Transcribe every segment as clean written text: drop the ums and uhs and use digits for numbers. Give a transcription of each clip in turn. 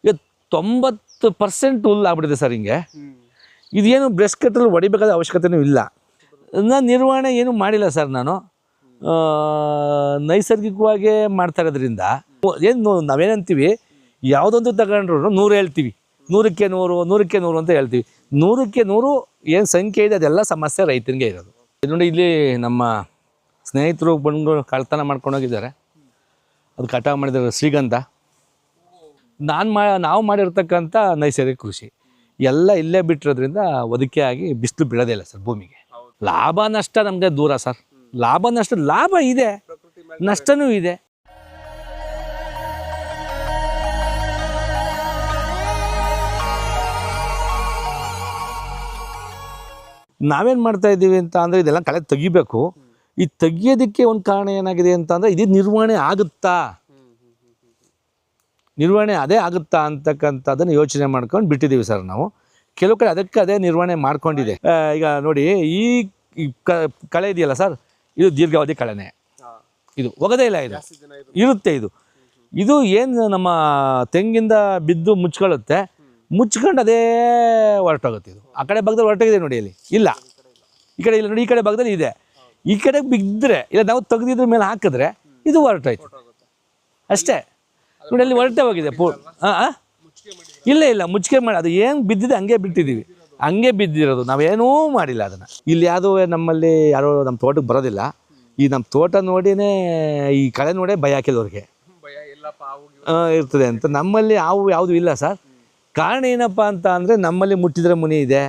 ಈಗ 90% ಹುಲ್ಲು ಆಗ್ಬಿಟ್ಟಿದೆ ಸರ್ ಹಿಂಗೆ. ಇದೇನು ಬ್ರಷ್ ಕಟ್ಟರಲ್ಲಿ ಹೊಡಿಬೇಕಾದ ಅವಶ್ಯಕತೆಯೂ ಇಲ್ಲ. ನಾನು ನಿರ್ವಹಣೆ ಏನು ಮಾಡಿಲ್ಲ ಸರ್. ನಾನು ನೈಸರ್ಗಿಕವಾಗೇ ಮಾಡ್ತಾ ಇರೋದ್ರಿಂದ ಏನು ನಾವೇನಂತೀವಿ, ಯಾವುದೊಂದು ತಗೊಂಡ್ರು 100 ಹೇಳ್ತೀವಿ, 100ಕ್ಕೆ 100 100ಕ್ಕೆ 100 ಅಂತ ಹೇಳ್ತೀವಿ. 100ಕ್ಕೆ 100 ಏನು ಸಂಖ್ಯೆ ಇದೆ ಅದೆಲ್ಲ ಸಮಸ್ಯೆ ರೈತನಿಗೆ ಇರೋದು. ನೋಡಿ, ಇಲ್ಲಿ ನಮ್ಮ ಸ್ನೇಹಿತರು ಬಂದು ಕಳ್ತನ ಮಾಡ್ಕೊಂಡೋಗಿದ್ದಾರೆ. ಅದು ಕಟಾವು ಮಾಡಿದ್ದಾರೆ ಶ್ರೀಗಂಧ. ನಾವು ಮಾಡಿರ್ತಕ್ಕಂಥ ನೈಸರ್ಗಿಕ ಕೃಷಿ ಎಲ್ಲ ಇಲ್ಲೇ ಬಿಟ್ಟಿರೋದ್ರಿಂದ ಒದಕೆ ಆಗಿ ಬಿಸಿಲು ಬೀಳೋದೇ ಇಲ್ಲ ಸರ್ ಭೂಮಿಗೆ. ಲಾಭ ನಷ್ಟ ನಮಗೆ ದೂರ ಸರ್. ಲಾಭ ನಷ್ಟ, ಲಾಭ ಇದೆ, ನಷ್ಟನೂ ಇದೆ. ನಾವೇನು ಮಾಡ್ತಾ ಇದ್ದೀವಿ ಅಂತ ಅಂದರೆ ಇದೆಲ್ಲ ಕಳೆ ತೆಗಿಬೇಕು. ಈ ತೆಗಿಯೋದಕ್ಕೆ ಒಂದು ಕಾರಣ ಏನಾಗಿದೆ ಅಂತ ಅಂದರೆ, ಇದು ನಿರ್ವಹಣೆ ಆಗುತ್ತಾ, ನಿರ್ವಹಣೆ ಅದೇ ಆಗುತ್ತಾ ಅಂತಕ್ಕಂಥದ್ದನ್ನು ಯೋಚನೆ ಮಾಡ್ಕೊಂಡು ಬಿಟ್ಟಿದ್ದೀವಿ ಸರ್ ನಾವು. ಕೆಲವು ಕಡೆ ಅದಕ್ಕೆ ಅದೇ ನಿರ್ವಹಣೆ ಮಾಡ್ಕೊಂಡಿದೆ. ಈಗ ನೋಡಿ, ಈ ಕಳೆ ಇದೆಯಲ್ಲ ಸರ್, ಇದು ದೀರ್ಘಾವಧಿ ಕಳೆನೇ. ಇದು ಹೋಗೋದೇ ಇಲ್ಲ, ಇದು ಇರುತ್ತೆ. ಇದು ಏನು ನಮ್ಮ ತೆಂಗಿಂದ ಬಿದ್ದು ಮುಚ್ಕೊಳ್ಳುತ್ತೆ, ಮುಚ್ಕೊಂಡು ಅದೇ ಹೊರಟೋಗುತ್ತೆ. ಇದು ಆ ಕಡೆ ಭಾಗದಲ್ಲಿ ಹೊರಟೋಗಿದೆ ನೋಡಿ, ಅಲ್ಲಿ ಇಲ್ಲ, ಈ ಕಡೆ ಇಲ್ಲ ನೋಡಿ, ಈ ಕಡೆ ಭಾಗದಲ್ಲಿ ಇದೆ. ಈ ಕಡೆ ಬಿದ್ದರೆ ಇಲ್ಲ, ನಾವು ತೆಗೆದಿದ್ರ ಮೇಲೆ ಹಾಕಿದ್ರೆ ಇದು ಹೊರಟೋಯ್ತು ಅಷ್ಟೇ ನೋಡಿ. ಅಲ್ಲಿ ಹೊರಟೆ ಹೋಗಿದೆ ಇಲ್ಲ ಮುಚ್ಚಿಗೆ ಮಾಡಿ, ಅದು ಏನು ಬಿದ್ದಿದೆ ಹಂಗೆ ಬಿಟ್ಟಿದ್ದೀವಿ, ಹಂಗೆ ಬಿದ್ದಿರೋದು, ನಾವೇನೂ ಮಾಡಿಲ್ಲ ಅದನ್ನು. ಇಲ್ಲಿ ಯಾವುದೋ ನಮ್ಮಲ್ಲಿ ಯಾರೋ ನಮ್ಮ ತೋಟಕ್ಕೆ ಬರೋದಿಲ್ಲ. ಈ ನಮ್ಮ ತೋಟ ನೋಡಿನೇ, ಈ ಕಳೆ ನೋಡೇ ಭಯ ಕೆಲವ್ರಿಗೆ ಇರ್ತದೆ ಅಂತ. ನಮ್ಮಲ್ಲಿ ಯಾವುದು ಇಲ್ಲ ಸರ್. ಕಾರಣ ಏನಪ್ಪ ಅಂತ ಅಂದರೆ, ನಮ್ಮಲ್ಲಿ ಮುಟ್ಟಿದ್ರೆ ಮುನಿ ಇದೆ,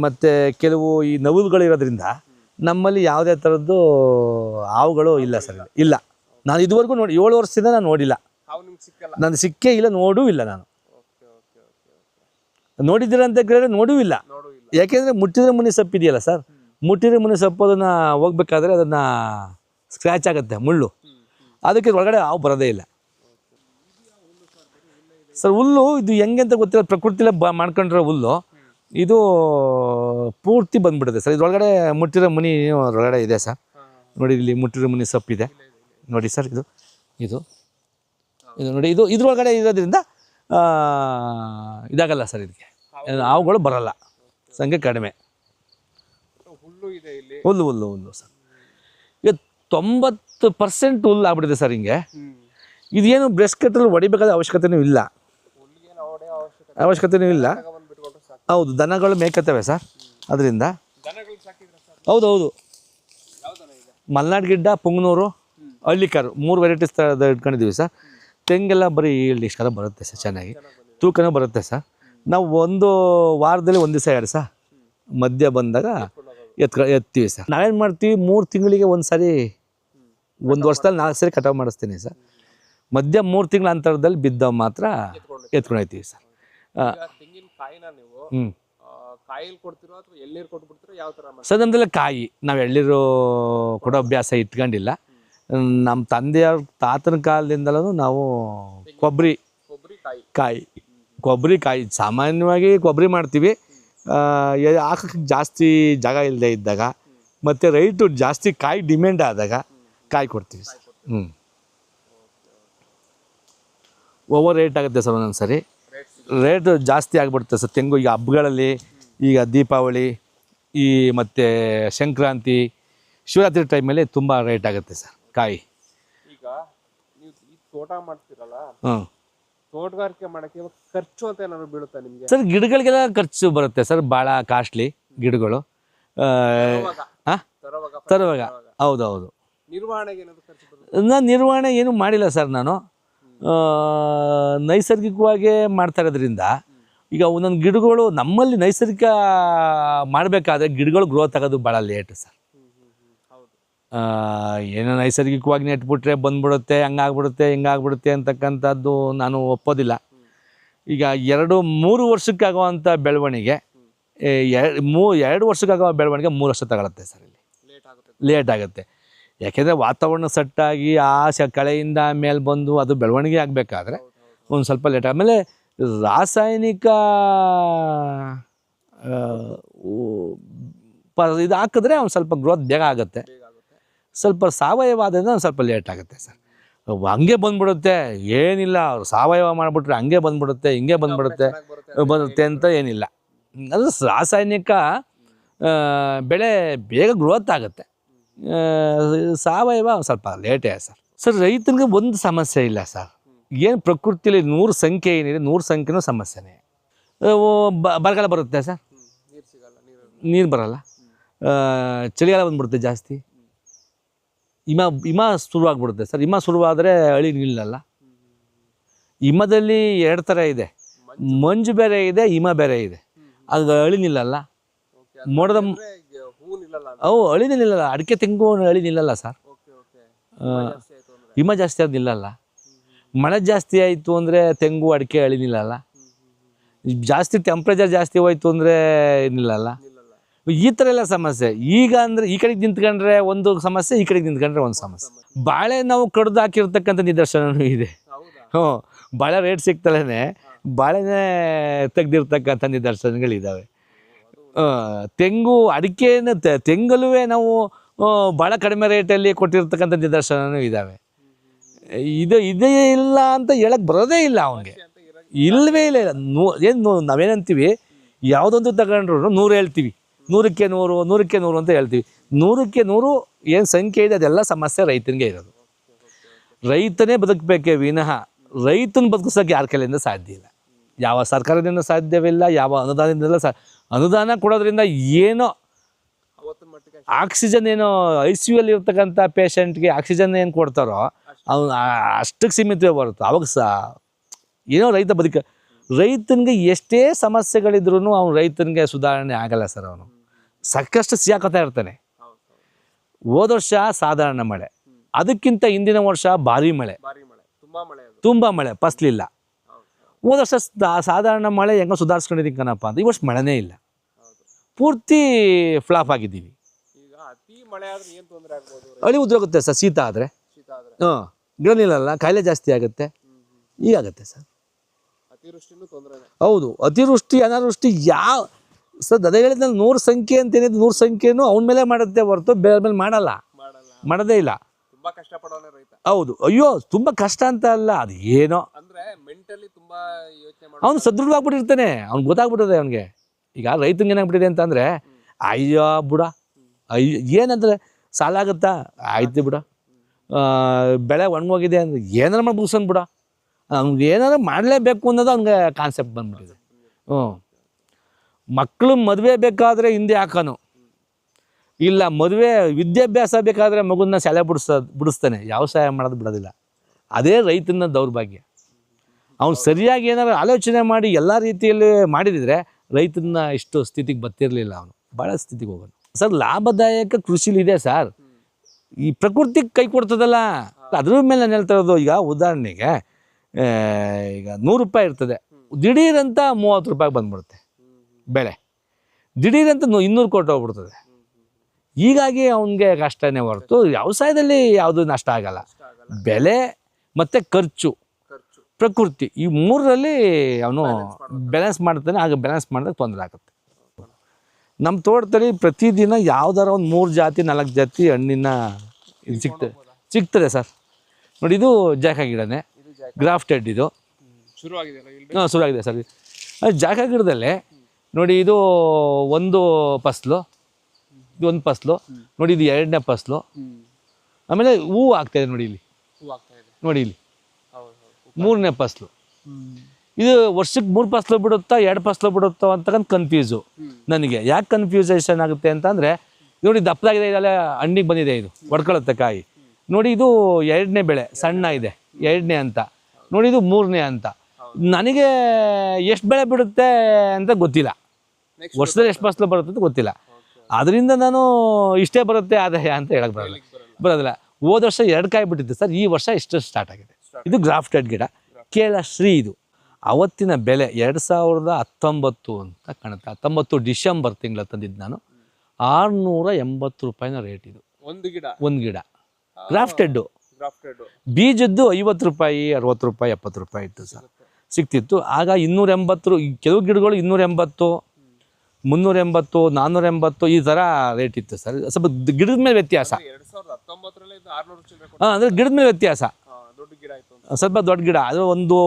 ಮತ್ತು ಕೆಲವು ಈ ನವುಲುಗಳು ಇರೋದ್ರಿಂದ ನಮ್ಮಲ್ಲಿ ಯಾವುದೇ ಥರದ್ದು ಹಾವುಗಳು ಇಲ್ಲ ಸರ್. ಇಲ್ಲ, ನಾನು ಇದುವರೆಗೂ ನೋಡಿ 7 ವರ್ಷದಿಂದ ನಾನು ನೋಡಿಲ್ಲ. ನಾನು ಸಿಕ್ಕೇ ಇಲ್ಲ, ನೋಡೂ ಇಲ್ಲ. ನಾನು ನೋಡಿದ್ದೀರ ಅಂತ ಕೇಳಿದ್ರೆ ನೋಡೂ ಇಲ್ಲ. ಯಾಕೆಂದರೆ ಮುಟ್ಟಿದ್ರೆ ಮುನಿ ಸಪ್ಪಿದೆಯಲ್ಲ ಸರ್, ಮುಟ್ಟಿದ್ರೆ ಮುನಿ ಸೊಪ್ಪು ಅದನ್ನು ಹೋಗ್ಬೇಕಾದ್ರೆ ಅದನ್ನು ಸ್ಕ್ರ್ಯಾಚ್ ಆಗುತ್ತೆ, ಮುಳ್ಳು. ಅದಕ್ಕೆ ಒಳಗಡೆ ಹಾವು ಬರೋದೇ ಇಲ್ಲ ಸರ್. ಹುಲ್ಲು ಇದು ಹೆಂಗೆ ಅಂತ ಗೊತ್ತಿಲ್ಲ, ಪ್ರಕೃತಿಲೇ ಮಾಡ್ಕೊಂಡಿರೋ ಹುಲ್ಲು ಇದು ಪೂರ್ತಿ ಬಂದ್ಬಿಡುತ್ತೆ ಸರ್. ಇದ್ರೊಳಗಡೆ ಮುಟ್ಟಿರೋ ಮುನಿ ಒಳಗಡೆ ಇದೆ ಸರ್. ನೋಡಿ, ಇಲ್ಲಿ ಮುಟ್ಟಿರೋ ಮುನಿ ಸೊಪ್ಪಿದೆ ನೋಡಿ ಸರ್. ಇದು ನೋಡಿ, ಇದ್ರೊಳಗಡೆ ಇರೋದ್ರಿಂದ ಇದಾಗಲ್ಲ ಸರ್. ಇದಕ್ಕೆ ಹಾವುಗಳು ಬರಲ್ಲ, ಸಂಖ್ಯೆ ಕಡಿಮೆ. ಹುಲ್ಲು ಸರ್. ಈಗ 90% ಹುಲ್ಲು ಆಗ್ಬಿಟ್ಟಿದೆ ಸರ್ ಹಿಂಗೆ. ಇದೇನು ಬ್ರಷ್ ಕಟ್ಟರಲ್ಲಿ ಹೊಡಿಬೇಕಾದ ಅವಶ್ಯಕತೆಯೂ ಇಲ್ಲ. ಹೌದು, ದನಗಳು ಮೇಯ್ಕತ್ತವೆ ಸರ್. ಅದರಿಂದ ಹೌದು, ಮಲ್ನಾಡ್ ಗಿಡ್ಡ, ಪುಂಗನೂರು, ಹಳ್ಳಿಕಾರು 3 ವೆರೈಟೀಸ್ ಇಟ್ಕೊಂಡಿದ್ದೀವಿ ಸರ್. ತೆಂಗೆಲ್ಲ ಬರೀ 7 ಇಷ್ಟು ಬರುತ್ತೆ ಸರ್, ಚೆನ್ನಾಗಿ ತೂಕನೂ ಬರುತ್ತೆ ಸರ್. ನಾವು ಒಂದು ವಾರದಲ್ಲಿ 1 ದಿವಸ 2 ಸಹ ಮಧ್ಯ ಬಂದಾಗ ಎತ್ತೀವಿ ಸರ್. ನಾವೇನು ಮಾಡ್ತೀವಿ, 3 ತಿಂಗಳಿಗೆ ಒಂದು ಸಾರಿ, 1 ವರ್ಷದಲ್ಲಿ 4 ಸರಿ ಕಟಾವು ಮಾಡಿಸ್ತೀನಿ ಸರ್. ಮಧ್ಯ 3 ತಿಂಗಳ ಅಂತರದಲ್ಲಿ ಬಿದ್ದ ಮಾತ್ರ ಎತ್ಕೊಂಡು ಹೋಗ್ತೀವಿ ಸರ್. ಸರ್, ನಮ್ದೆಲ್ಲ ಕಾಯಿ. ನಾವು ಎಳ್ನೀರು ಕೊಡೋ ಅಭ್ಯಾಸ ಇಟ್ಕೊಂಡಿಲ್ಲ. ನಮ್ಮ ತಂದೆಯವ್ರ ತಾತನ ಕಾಲದಿಂದಲೂ ನಾವು ಕೊಬ್ಬರಿ ಕಾಯಿ ಸಾಮಾನ್ಯವಾಗಿ ಕೊಬ್ಬರಿ ಮಾಡ್ತೀವಿ. ಹಾಕೋಕ್ಕೆ ಜಾಸ್ತಿ ಜಾಗ ಇಲ್ಲದೆ ಇದ್ದಾಗ, ಮತ್ತು ರೈಟು ಜಾಸ್ತಿ ಕಾಯಿ ಡಿಮ್ಯಾಂಡ್ ಆದಾಗ ಕಾಯಿ ಕೊಡ್ತೀವಿ ಸರ್. ಓವರ್ ರೇಟ್ ಆಗುತ್ತೆ ಸರ್. ಒಂದೊಂದು ಸರಿ ರೇಟು ಜಾಸ್ತಿ ಆಗಿಬಿಡುತ್ತೆ ಸರ್. ತೆಂಗು ಈಗ ಹಬ್ಬಗಳಲ್ಲಿ, ಈಗ ದೀಪಾವಳಿ, ಮತ್ತು ಸಂಕ್ರಾಂತಿ, ಶಿವರಾತ್ರಿ ಟೈಮಲ್ಲಿ ತುಂಬ ರೇಟ್ ಆಗುತ್ತೆ ಸರ್ ಕಾಯಿ. ಈಗ ನೀವು ಈ ತೋಟ ಮಾಡ್ತೀರಲ್ಲ, ತೋಟಗಾರಿಕೆ ಮಾಡೋಕ್ಕೆ ಖರ್ಚು ಅಂತ ಏನಾದ್ರು ಬೀಳುತ್ತಾ ನಿಮಗೆ? ಸರ್, ಗಿಡಗಳಿಗೆಲ್ಲ ಖರ್ಚು ಬರುತ್ತೆ ಸರ್, ಭಾಳ ಕಾಸ್ಟ್ಲಿ ಗಿಡಗಳು ತರುವಾಗ. ಹೌದು. ನಿರ್ವಹಣೆಗೆ ಏನಾದ್ರು ಖರ್ಚು ಬರುತ್ತೆ? ನಾನು ನಿರ್ವಹಣೆ ಏನು ಮಾಡಿಲ್ಲ ಸರ್. ನಾನು ನೈಸರ್ಗಿಕವಾಗೇ ಮಾಡ್ತಾ ಇರೋದ್ರಿಂದ, ಈಗ ಒಂದೊಂದು ಗಿಡಗಳು ನಮ್ಮಲ್ಲಿ ನೈಸರ್ಗಿಕ ಮಾಡಬೇಕಾದ್ರೆ ಗಿಡಗಳು ಗ್ರೋತ್ ಆಗೋದು ಭಾಳ ಲೇಟ್ ಸರ್. ಏನೋ ನೈಸರ್ಗಿಕವಾಗಿ ನೆಟ್ಬಿಟ್ರೆ ಬಂದ್ಬಿಡುತ್ತೆ, ಹಿಂಗಾಗ್ಬಿಡುತ್ತೆ ಅಂತಕ್ಕಂಥದ್ದು ನಾನು ಒಪ್ಪೋದಿಲ್ಲ. ಈಗ 2-3 ವರ್ಷಕ್ಕಾಗುವಂಥ ಬೆಳವಣಿಗೆ, 2 ವರ್ಷಕ್ಕಾಗೋ ಬೆಳವಣಿಗೆ 3 ವರ್ಷ ತಗೊಳುತ್ತೆ ಸರ್. ಇಲ್ಲಿ ಲೇಟ್ ಆಗುತ್ತೆ. ಯಾಕೆಂದರೆ ವಾತಾವರಣ ಸೆಟ್ಟಾಗಿ ಕಳೆಯಿಂದ ಮೇಲೆ ಬಂದು ಅದು ಬೆಳವಣಿಗೆ ಆಗಬೇಕಾದ್ರೆ ಒಂದು ಸ್ವಲ್ಪ ಲೇಟ್. ಆಮೇಲೆ ರಾಸಾಯನಿಕ ಇದು ಹಾಕಿದ್ರೆ ಒಂದು ಸ್ವಲ್ಪ ಗ್ರೋತ್ ಬೇಗ ಆಗುತ್ತೆ. ಸ್ವಲ್ಪ ಸಾವಯವ ಆದ್ರಿಂದ ಒಂದು ಸ್ವಲ್ಪ ಲೇಟ್ ಆಗುತ್ತೆ ಸರ್. ಹಂಗೆ ಬಂದ್ಬಿಡುತ್ತೆ, ಏನಿಲ್ಲ ಅವ್ರು ಸಾವಯವ ಮಾಡಿಬಿಟ್ರೆ ಹಂಗೆ ಬಂದ್ಬಿಡುತ್ತೆ, ಹಿಂಗೆ ಬಂದ್ಬಿಡುತ್ತೆ ಬರುತ್ತೆ ಅಂತ ಏನಿಲ್ಲ. ಅದು ರಾಸಾಯನಿಕ ಬೆಳೆ ಬೇಗ ಗ್ರೋತ್ ಆಗುತ್ತೆ, ಸಾವಯವ ಸ್ವಲ್ಪ ಲೇಟೇ ಸರ್. ರೈತನಿಗೆ ಒಂದು ಸಮಸ್ಯೆ ಇಲ್ಲ ಸರ್. ಏನು ಪ್ರಕೃತಿಯಲ್ಲಿ 100 ಸಂಖ್ಯೆ ಏನಿದೆ 100 ಸಂಖ್ಯೆನೂ ಸಮಸ್ಯೆನೇ. ಬರಗಾಲ ಬರುತ್ತೆ ಸರ್, ನೀರು ಬರಲ್ಲ, ಚಳಿಗಾಲ ಬಂದ್ಬಿಡುತ್ತೆ ಜಾಸ್ತಿ, ಹಿಮ ಶುರುವಾಗ್ಬಿಡುತ್ತೆ ಸರ್. ಹಿಮ ಶುರುವಾದರೆ ಹಳಿ ನಿಲ್ಲಲ್ಲ. ಹಿಮದಲ್ಲಿ 2 ಥರ ಇದೆ, ಮಂಜು ಬೇರೆ ಇದೆ, ಹಿಮ ಬೇರೆ ಇದೆ. ಅದು ಹಳಿ ನಿಲ್ಲಲ್ಲ. ಮೋಡದ ಹಳಿ ನಿಲ್ಲಲ್ಲ, ಅಡಿಕೆ ತೆಂಗು ಹಳಿ ನಿಲ್ಲಲ್ಲ ಸರ್. ಹಿಮ ಜಾಸ್ತಿ ಅದು ನಿಲ್ಲಲ್ಲ. ಮಳೆ ಜಾಸ್ತಿ ಆಯಿತು ಅಂದರೆ ತೆಂಗು ಅಡಿಕೆ ಹಳಿ ನಿಲ್ಲಲ್ಲ. ಜಾಸ್ತಿ ಟೆಂಪ್ರೇಚರ್ ಜಾಸ್ತಿ ಹೋಯ್ತು ಅಂದರೆ ನಿಲ್ಲಲ್ಲ. ಈ ಥರ ಎಲ್ಲ ಸಮಸ್ಯೆ. ಈಗ ಅಂದರೆ ಈ ಕಡೆಗೆ ನಿಂತ್ಕೊಂಡ್ರೆ ಒಂದು ಸಮಸ್ಯೆ, ಈ ಕಡೆಗೆ ನಿಂತ್ಕೊಂಡ್ರೆ ಒಂದು ಸಮಸ್ಯೆ. ಬಾಳೆ ನಾವು ಕಡ್ದು ಹಾಕಿರ್ತಕ್ಕಂಥ ನಿದರ್ಶನವೂ ಇದೆ. ಬಾಳೆ ರೇಟ್ ಸಿಗ್ತಲೇ ಬಾಳೆನೇ ತೆಗ್ದಿರ್ತಕ್ಕಂಥ ನಿದರ್ಶನಗಳಿದ್ದಾವೆ. ತೆಂಗು ಅಡಿಕೆನ ತೆಂಗಲ್ಲೂ ನಾವು ಭಾಳ ಕಡಿಮೆ ರೇಟಲ್ಲಿ ಕೊಟ್ಟಿರ್ತಕ್ಕಂಥ ನಿದರ್ಶನವೂ ಇದ್ದಾವೆ. ಇದೇ ಇಲ್ಲ ಅಂತ ಹೇಳಕ್ಕೆ ಬರೋದೇ ಇಲ್ಲ ಅವನಿಗೆ, ಇಲ್ಲವೇ ಇಲ್ಲ. ಏನು ನಾವೇನಂತೀವಿ, ಯಾವುದೊಂದು ತಗೊಂಡ್ರು 100 ಹೇಳ್ತೀವಿ, 100ಕ್ಕೆ 100 100ಕ್ಕೆ 100 ಅಂತ ಹೇಳ್ತೀವಿ. 100ಕ್ಕೆ 100 ಏನು ಸಂಖ್ಯೆ ಇದೆ ಅದೆಲ್ಲ ಸಮಸ್ಯೆ ರೈತನಿಗೆ ಇರೋದು. ರೈತನೇ ಬದುಕಬೇಕೇ ವಿನಃ ರೈತನ ಬದುಕಿಸೋಕೆ ಯಾರ ಕೈಲಿಂದ ಸಾಧ್ಯ ಇಲ್ಲ. ಯಾವ ಸರ್ಕಾರದಿಂದ ಸಾಧ್ಯವಿಲ್ಲ, ಯಾವ ಅನುದಾನದಿಂದಲ್ಲ. ಅನುದಾನ ಕೊಡೋದ್ರಿಂದ ಏನೋ ಆಕ್ಸಿಜನ್, ಏನೋ ICU ಅಲ್ಲಿ ಇರ್ತಕ್ಕಂಥ ಪೇಷಂಟ್ಗೆ ಆಕ್ಸಿಜನ್ ಏನು ಕೊಡ್ತಾರೋ ಅವನು ಅಷ್ಟಕ್ಕೆ ಸೀಮಿತವೇ ಬರುತ್ತೆ. ಅವಾಗ ಏನೋ ರೈತನಿಗೆ ಎಷ್ಟೇ ಸಮಸ್ಯೆಗಳಿದ್ರೂ ಅವನು ರೈತನಿಗೆ ಸುಧಾರಣೆ ಆಗಲ್ಲ ಸರ್. ಅವನು ಸಾಕಷ್ಟು ಸಿಯಾಕತ್ತಾ ಇರ್ತಾನೆ. ಹೋದ ವರ್ಷ ಸಾಧಾರಣ ಮಳೆ, ಅದಕ್ಕಿಂತ ಹಿಂದಿನ ವರ್ಷ ಭಾರಿ ಮಳೆ, ತುಂಬ ಮಳೆ, ಫಸಲಿಲ್ಲ. ಹೋದ ವರ್ಷ ಸಾಧಾರಣ ಮಳೆ ಹೆಂಗೋ ಸುಧಾರಿಸ್ಕೊಂಡಿದ್ದೀನಿ ಕಣಪ್ಪ ಅಂತ. ಈ ವರ್ಷ ಮಳೆನೇ ಇಲ್ಲ, ಪೂರ್ತಿ ಫ್ಲಾಪ್ ಆಗಿದ್ದೀವಿ. ಹಳಿ ಉದ್ರೋಗುತ್ತೆ ಸರ್ ಶೀತ ಆದರೆ. ಗಿಡ ನಿಲ್ಲಲ್ಲ, ಕಾಯಿಲೆ ಜಾಸ್ತಿ ಆಗುತ್ತೆ, ಹೀಗಾಗುತ್ತೆ ಸರ್. ಹೌದು, ಅತಿವೃಷ್ಟಿ ಅನಾವೃಷ್ಟಿ ಸರ್ ಅದೇ ಹೇಳಿದ 100 ಸಂಖ್ಯೆ ಅಂತ ಏನಿದೆ 100 ಸಂಖ್ಯೆನೂ ಅವನ ಮೇಲೆ ಮಾಡುತ್ತೆ ಹೊರತು ಬೇರೆ ಮೇಲೆ ಮಾಡೋದೇ ಇಲ್ಲ. ಹೌದು, ಅಯ್ಯೋ ತುಂಬ ಕಷ್ಟ ಅಂತ ಅಲ್ಲ, ಅದು ಏನೋ ಅವನು ಸದೃಢವಾಗ್ಬಿಟ್ಟಿರ್ತಾನೆ, ಅವ್ನು ಗೊತ್ತಾಗ್ಬಿಟ್ಟಿದೆ ಅವನಿಗೆ. ಈಗ ರೈತಂಗೆ ಏನಾಗ್ಬಿಟ್ಟಿದೆ ಅಂತಂದರೆ, ಅಯ್ಯೋ ಬುಡ, ಅಯ್ಯೋ ಏನಂದರೆ ಸಾಲ ಆಗುತ್ತಾ, ಆಯ್ತು ಬಿಡ, ಬೆಳೆ ಒಣಗೋಗಿದೆ ಅಂದರೆ ಏನಾರು ಮಾಡಿ ಮುಗಿಸೋನ್ ಬಿಡ, ಅವ್ನಿಗೆ ಏನಾರು ಮಾಡಲೇಬೇಕು ಅನ್ನೋದು ಅವ್ನಿಗೆ ಕಾನ್ಸೆಪ್ಟ್ ಬಂದ್ಬಿಟ್ಟಿದೆ. ಮಕ್ಕಳು ಮದುವೆ ಬೇಕಾದರೆ ಹಿಂದೆ ಹಾಕೋನು ಇಲ್ಲ, ಮದುವೆ ವಿದ್ಯಾಭ್ಯಾಸ ಬೇಕಾದರೆ ಮಗುನ ಶಾಲೆ ಬಿಡಿಸ್ತಾನೆ, ವ್ಯವಸಾಯ ಮಾಡೋದು ಬಿಡೋದಿಲ್ಲ. ಅದೇ ರೈತನ ದೌರ್ಭಾಗ್ಯ. ಅವ್ನು ಸರಿಯಾಗಿ ಏನಾರು ಆಲೋಚನೆ ಮಾಡಿ ಎಲ್ಲ ರೀತಿಯಲ್ಲಿ ಮಾಡಿದಿದ್ರೆ ರೈತನ ಇಷ್ಟು ಸ್ಥಿತಿಗೆ ಬರ್ತಿರಲಿಲ್ಲ, ಅವನು ಭಾಳ ಸ್ಥಿತಿಗೆ ಹೋಗೋನು ಸರ್. ಲಾಭದಾಯಕ ಕೃಷಿಲಿದೆ ಸರ್, ಈ ಪ್ರಕೃತಿಗೆ ಕೈ ಕೊಡ್ತದಲ್ಲ ಅದ್ರ ಮೇಲೆ ನಾನು ಹೇಳ್ತಾ ಇರೋದು. ಈಗ ಉದಾಹರಣೆಗೆ ಈಗ 100 ರೂಪಾಯಿ ಇರ್ತದೆ, ದಿಢೀರಂತ 30 ರೂಪಾಯಿಗೆ ಬಂದ್ಬಿಡುತ್ತೆ ಬೆಳೆ, ದಿಢೀರಂತ 200 ಕೋಟಿ ಹೋಗ್ಬಿಡ್ತದೆ. ಹೀಗಾಗಿ ಅವನಿಗೆ ಕಷ್ಟನೇ ಹೊರತು ವ್ಯವಸಾಯದಲ್ಲಿ ಯಾವುದು ನಷ್ಟ ಆಗಲ್ಲ. ಬೆಲೆ ಮತ್ತು ಖರ್ಚು, ಪ್ರಕೃತಿ, ಈ 3ರಲ್ಲಿ ಅವನು ಬ್ಯಾಲೆನ್ಸ್ ಮಾಡ್ತಾನೆ. ಆಗ ಬ್ಯಾಲೆನ್ಸ್ ಮಾಡಿದಾಗ ತೊಂದರೆ ಆಗುತ್ತೆ. ನಮ್ಮ ತೋಟದಲ್ಲಿ ಪ್ರತಿದಿನ ಯಾವ್ದಾರ ಒಂದು 3 ಜಾತಿ 4 ಜಾತಿ ಹಣ್ಣಿನ ಇದು ಸಿಗ್ತದೆ ಸರ್. ನೋಡಿ, ಇದು ಜಾಕ ಗಿಡನೇ, ಗ್ರಾಫ್ಟೆಡ್. ಇದು ಶುರುವಾಗಿದೆ ಸರ್. ಜಾಕ ಗಿಡದಲ್ಲೇ ನೋಡಿ, ಇದು ಒಂದು ಫಸ್ಲು, ಇದು ಒಂದು ಫಸ್ಲು ನೋಡಿ, ಇದು 2ನೇ ಫಸ್ಲು. ಆಮೇಲೆ ಹೂವು ಆಗ್ತಾಯಿದೆ ನೋಡಿ, ಇಲ್ಲಿ ನೋಡಿ, ಇಲ್ಲಿ 3ನೇ ಫಸ್ಲು. ಇದು ವರ್ಷಕ್ಕೆ 3 ಫಸ್ಲು ಬಿಡುತ್ತಾ 2 ಫಸ್ಲು ಬಿಡುತ್ತೋ ಅಂತಕ್ಕಂಥ ಕನ್ಫ್ಯೂಸು ನನಗೆ. ಯಾಕೆ ಕನ್ಫ್ಯೂಸೇಷನ್ ಆಗುತ್ತೆ ಅಂತಂದರೆ, ನೋಡಿ ದಪ್ಪದಾಗಿದೆ, ಇದೆಲ್ಲ ಹಣ್ಣಿಗೆ ಬಂದಿದೆ, ಇದು ಒಡ್ಕೊಳ್ಳುತ್ತೆ ಕಾಯಿ. ನೋಡಿ, ಇದು 2ನೇ ಬೆಳೆ, ಸಣ್ಣ ಇದೆ 2ನೇ ಅಂತ. ನೋಡಿ, ಇದು 3ನೇ ಅಂತ. ನನಗೆ ಎಷ್ಟು ಬೆಳೆ ಬಿಡುತ್ತೆ ಅಂತ ಗೊತ್ತಿಲ್ಲ, ವರ್ಷದಲ್ಲಿ ಎಷ್ಟು ಫಸಲು ಬರುತ್ತೆ ಅಂತ ಗೊತ್ತಿಲ್ಲ. ಅದರಿಂದ ನಾನು ಇಷ್ಟೇ ಬರುತ್ತೆ ಆದಾಯ ಅಂತ ಹೇಳಕ್ಕೆ ಬರೋದಿಲ್ಲ. ಹೋದ ವರ್ಷ 2 ಕಾಯಿ ಬಿಟ್ಟಿತ್ತು ಸರ್, ಈ ವರ್ಷ ಇಷ್ಟು ಸ್ಟಾರ್ಟ್ ಆಗಿದೆ. ಇದು ಗ್ರಾಫ್ಟೆಡ್ ಗಿಡ, ಕೇಳಶ್ರೀ. ಇದು ಅವತ್ತಿನ ಬೆಲೆ 2019 ಅಂತ ಕಾಣುತ್ತೆ. 19 ಡಿಸೆಂಬರ್ ತಿಂಗಳ ತಂದಿದ್ದು ನಾನು. 680 ರೂಪಾಯಿನ ರೇಟ್. ಇದು ಒಂದು ಗಿಡ ಗ್ರಾಫ್ಟೆಡ್ಡು. ಬೀಜದ್ದು 50 ರೂಪಾಯಿ 60 ರೂಪಾಯಿ 70 ರೂಪಾಯಿ ಇತ್ತು ಸರ್, ಸಿಗ್ತಿತ್ತು ಆಗ. 280, ಕೆಲವು ಗಿಡಗಳು 280, 380, 480 ಈ ಥರ ರೇಟ್ ಇತ್ತು ಸರ್. ಸ್ವಲ್ಪ ಗಿಡದ ಮೇಲೆ ವ್ಯತ್ಯಾಸ. ಅಂದರೆ ಗಿಡದ ಮೇಲೆ ವ್ಯತ್ಯಾಸ. ದೊಡ್ಡ ಗಿಡ ಆಯ್ತು ಅಂತ. ಸ್ವಲ್ಪ ದೊಡ್ಡ ಗಿಡ ಅದು 1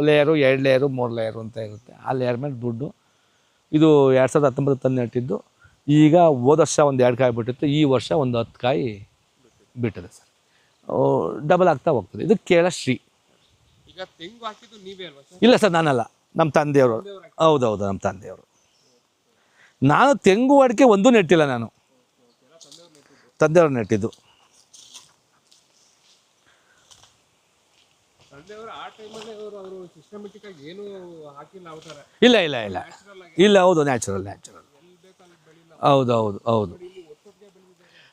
ಲೇಯರು 2 ಲೇಯರು 3 ಲೇಯರು ಅಂತ ಇರುತ್ತೆ. ಆ ಲೇಯರ್ ಮೇಲೆ ದುಡ್ಡು. ಇದು 2019 ತಂದು ನೆಟ್ಟಿದ್ದು. ಈಗ ಹೋದ ವರ್ಷ ಒಂದು 2 ಕಾಯಿ ಬಿಟ್ಟಿತ್ತು, ಈ ವರ್ಷ ಒಂದು 10 ಕಾಯಿ ಬಿಟ್ಟಿದೆ ಸರ್. ಡಬಲ್ ಆಗ್ತಾ ಹೋಗ್ತದೆ. ಇದು ಕೇಳಶ್ರೀ. ಈಗ ತೆಂಗು ಹಾಕಿದ್ದು ನೀವೇ ಅಲ್ವಾ ಸರ್? ಇಲ್ಲ ಸರ್, ನಾನಲ್ಲ, ನಮ್ಮ ತಂದೆಯವರು. ಹೌದೌದು, ನಮ್ಮ ತಂದೆಯವರು. ನಾನು ತೆಂಗು ಅಡಿಕೆ ಒಂದೂ ನೆಟ್ಟಿಲ್ಲ, ನಾನು ತಂದೆಯವರು ನೆಟ್ಟಿದ್ದು. ತಂದೆಯವರು ಆ ಟೈಮಲ್ಲಿ ಅವರು ಸಿಸ್ಟಮೆಟಿಕ್ ಆಗಿ ಏನು ಹಾಕಿಲ್ಲ ಅವತಾರ. ಇಲ್ಲ ಇಲ್ಲ ಇಲ್ಲ ಇಲ್ಲ, ಹೌದು, ನ್ಯಾಚುರಲ್. ಹೌದು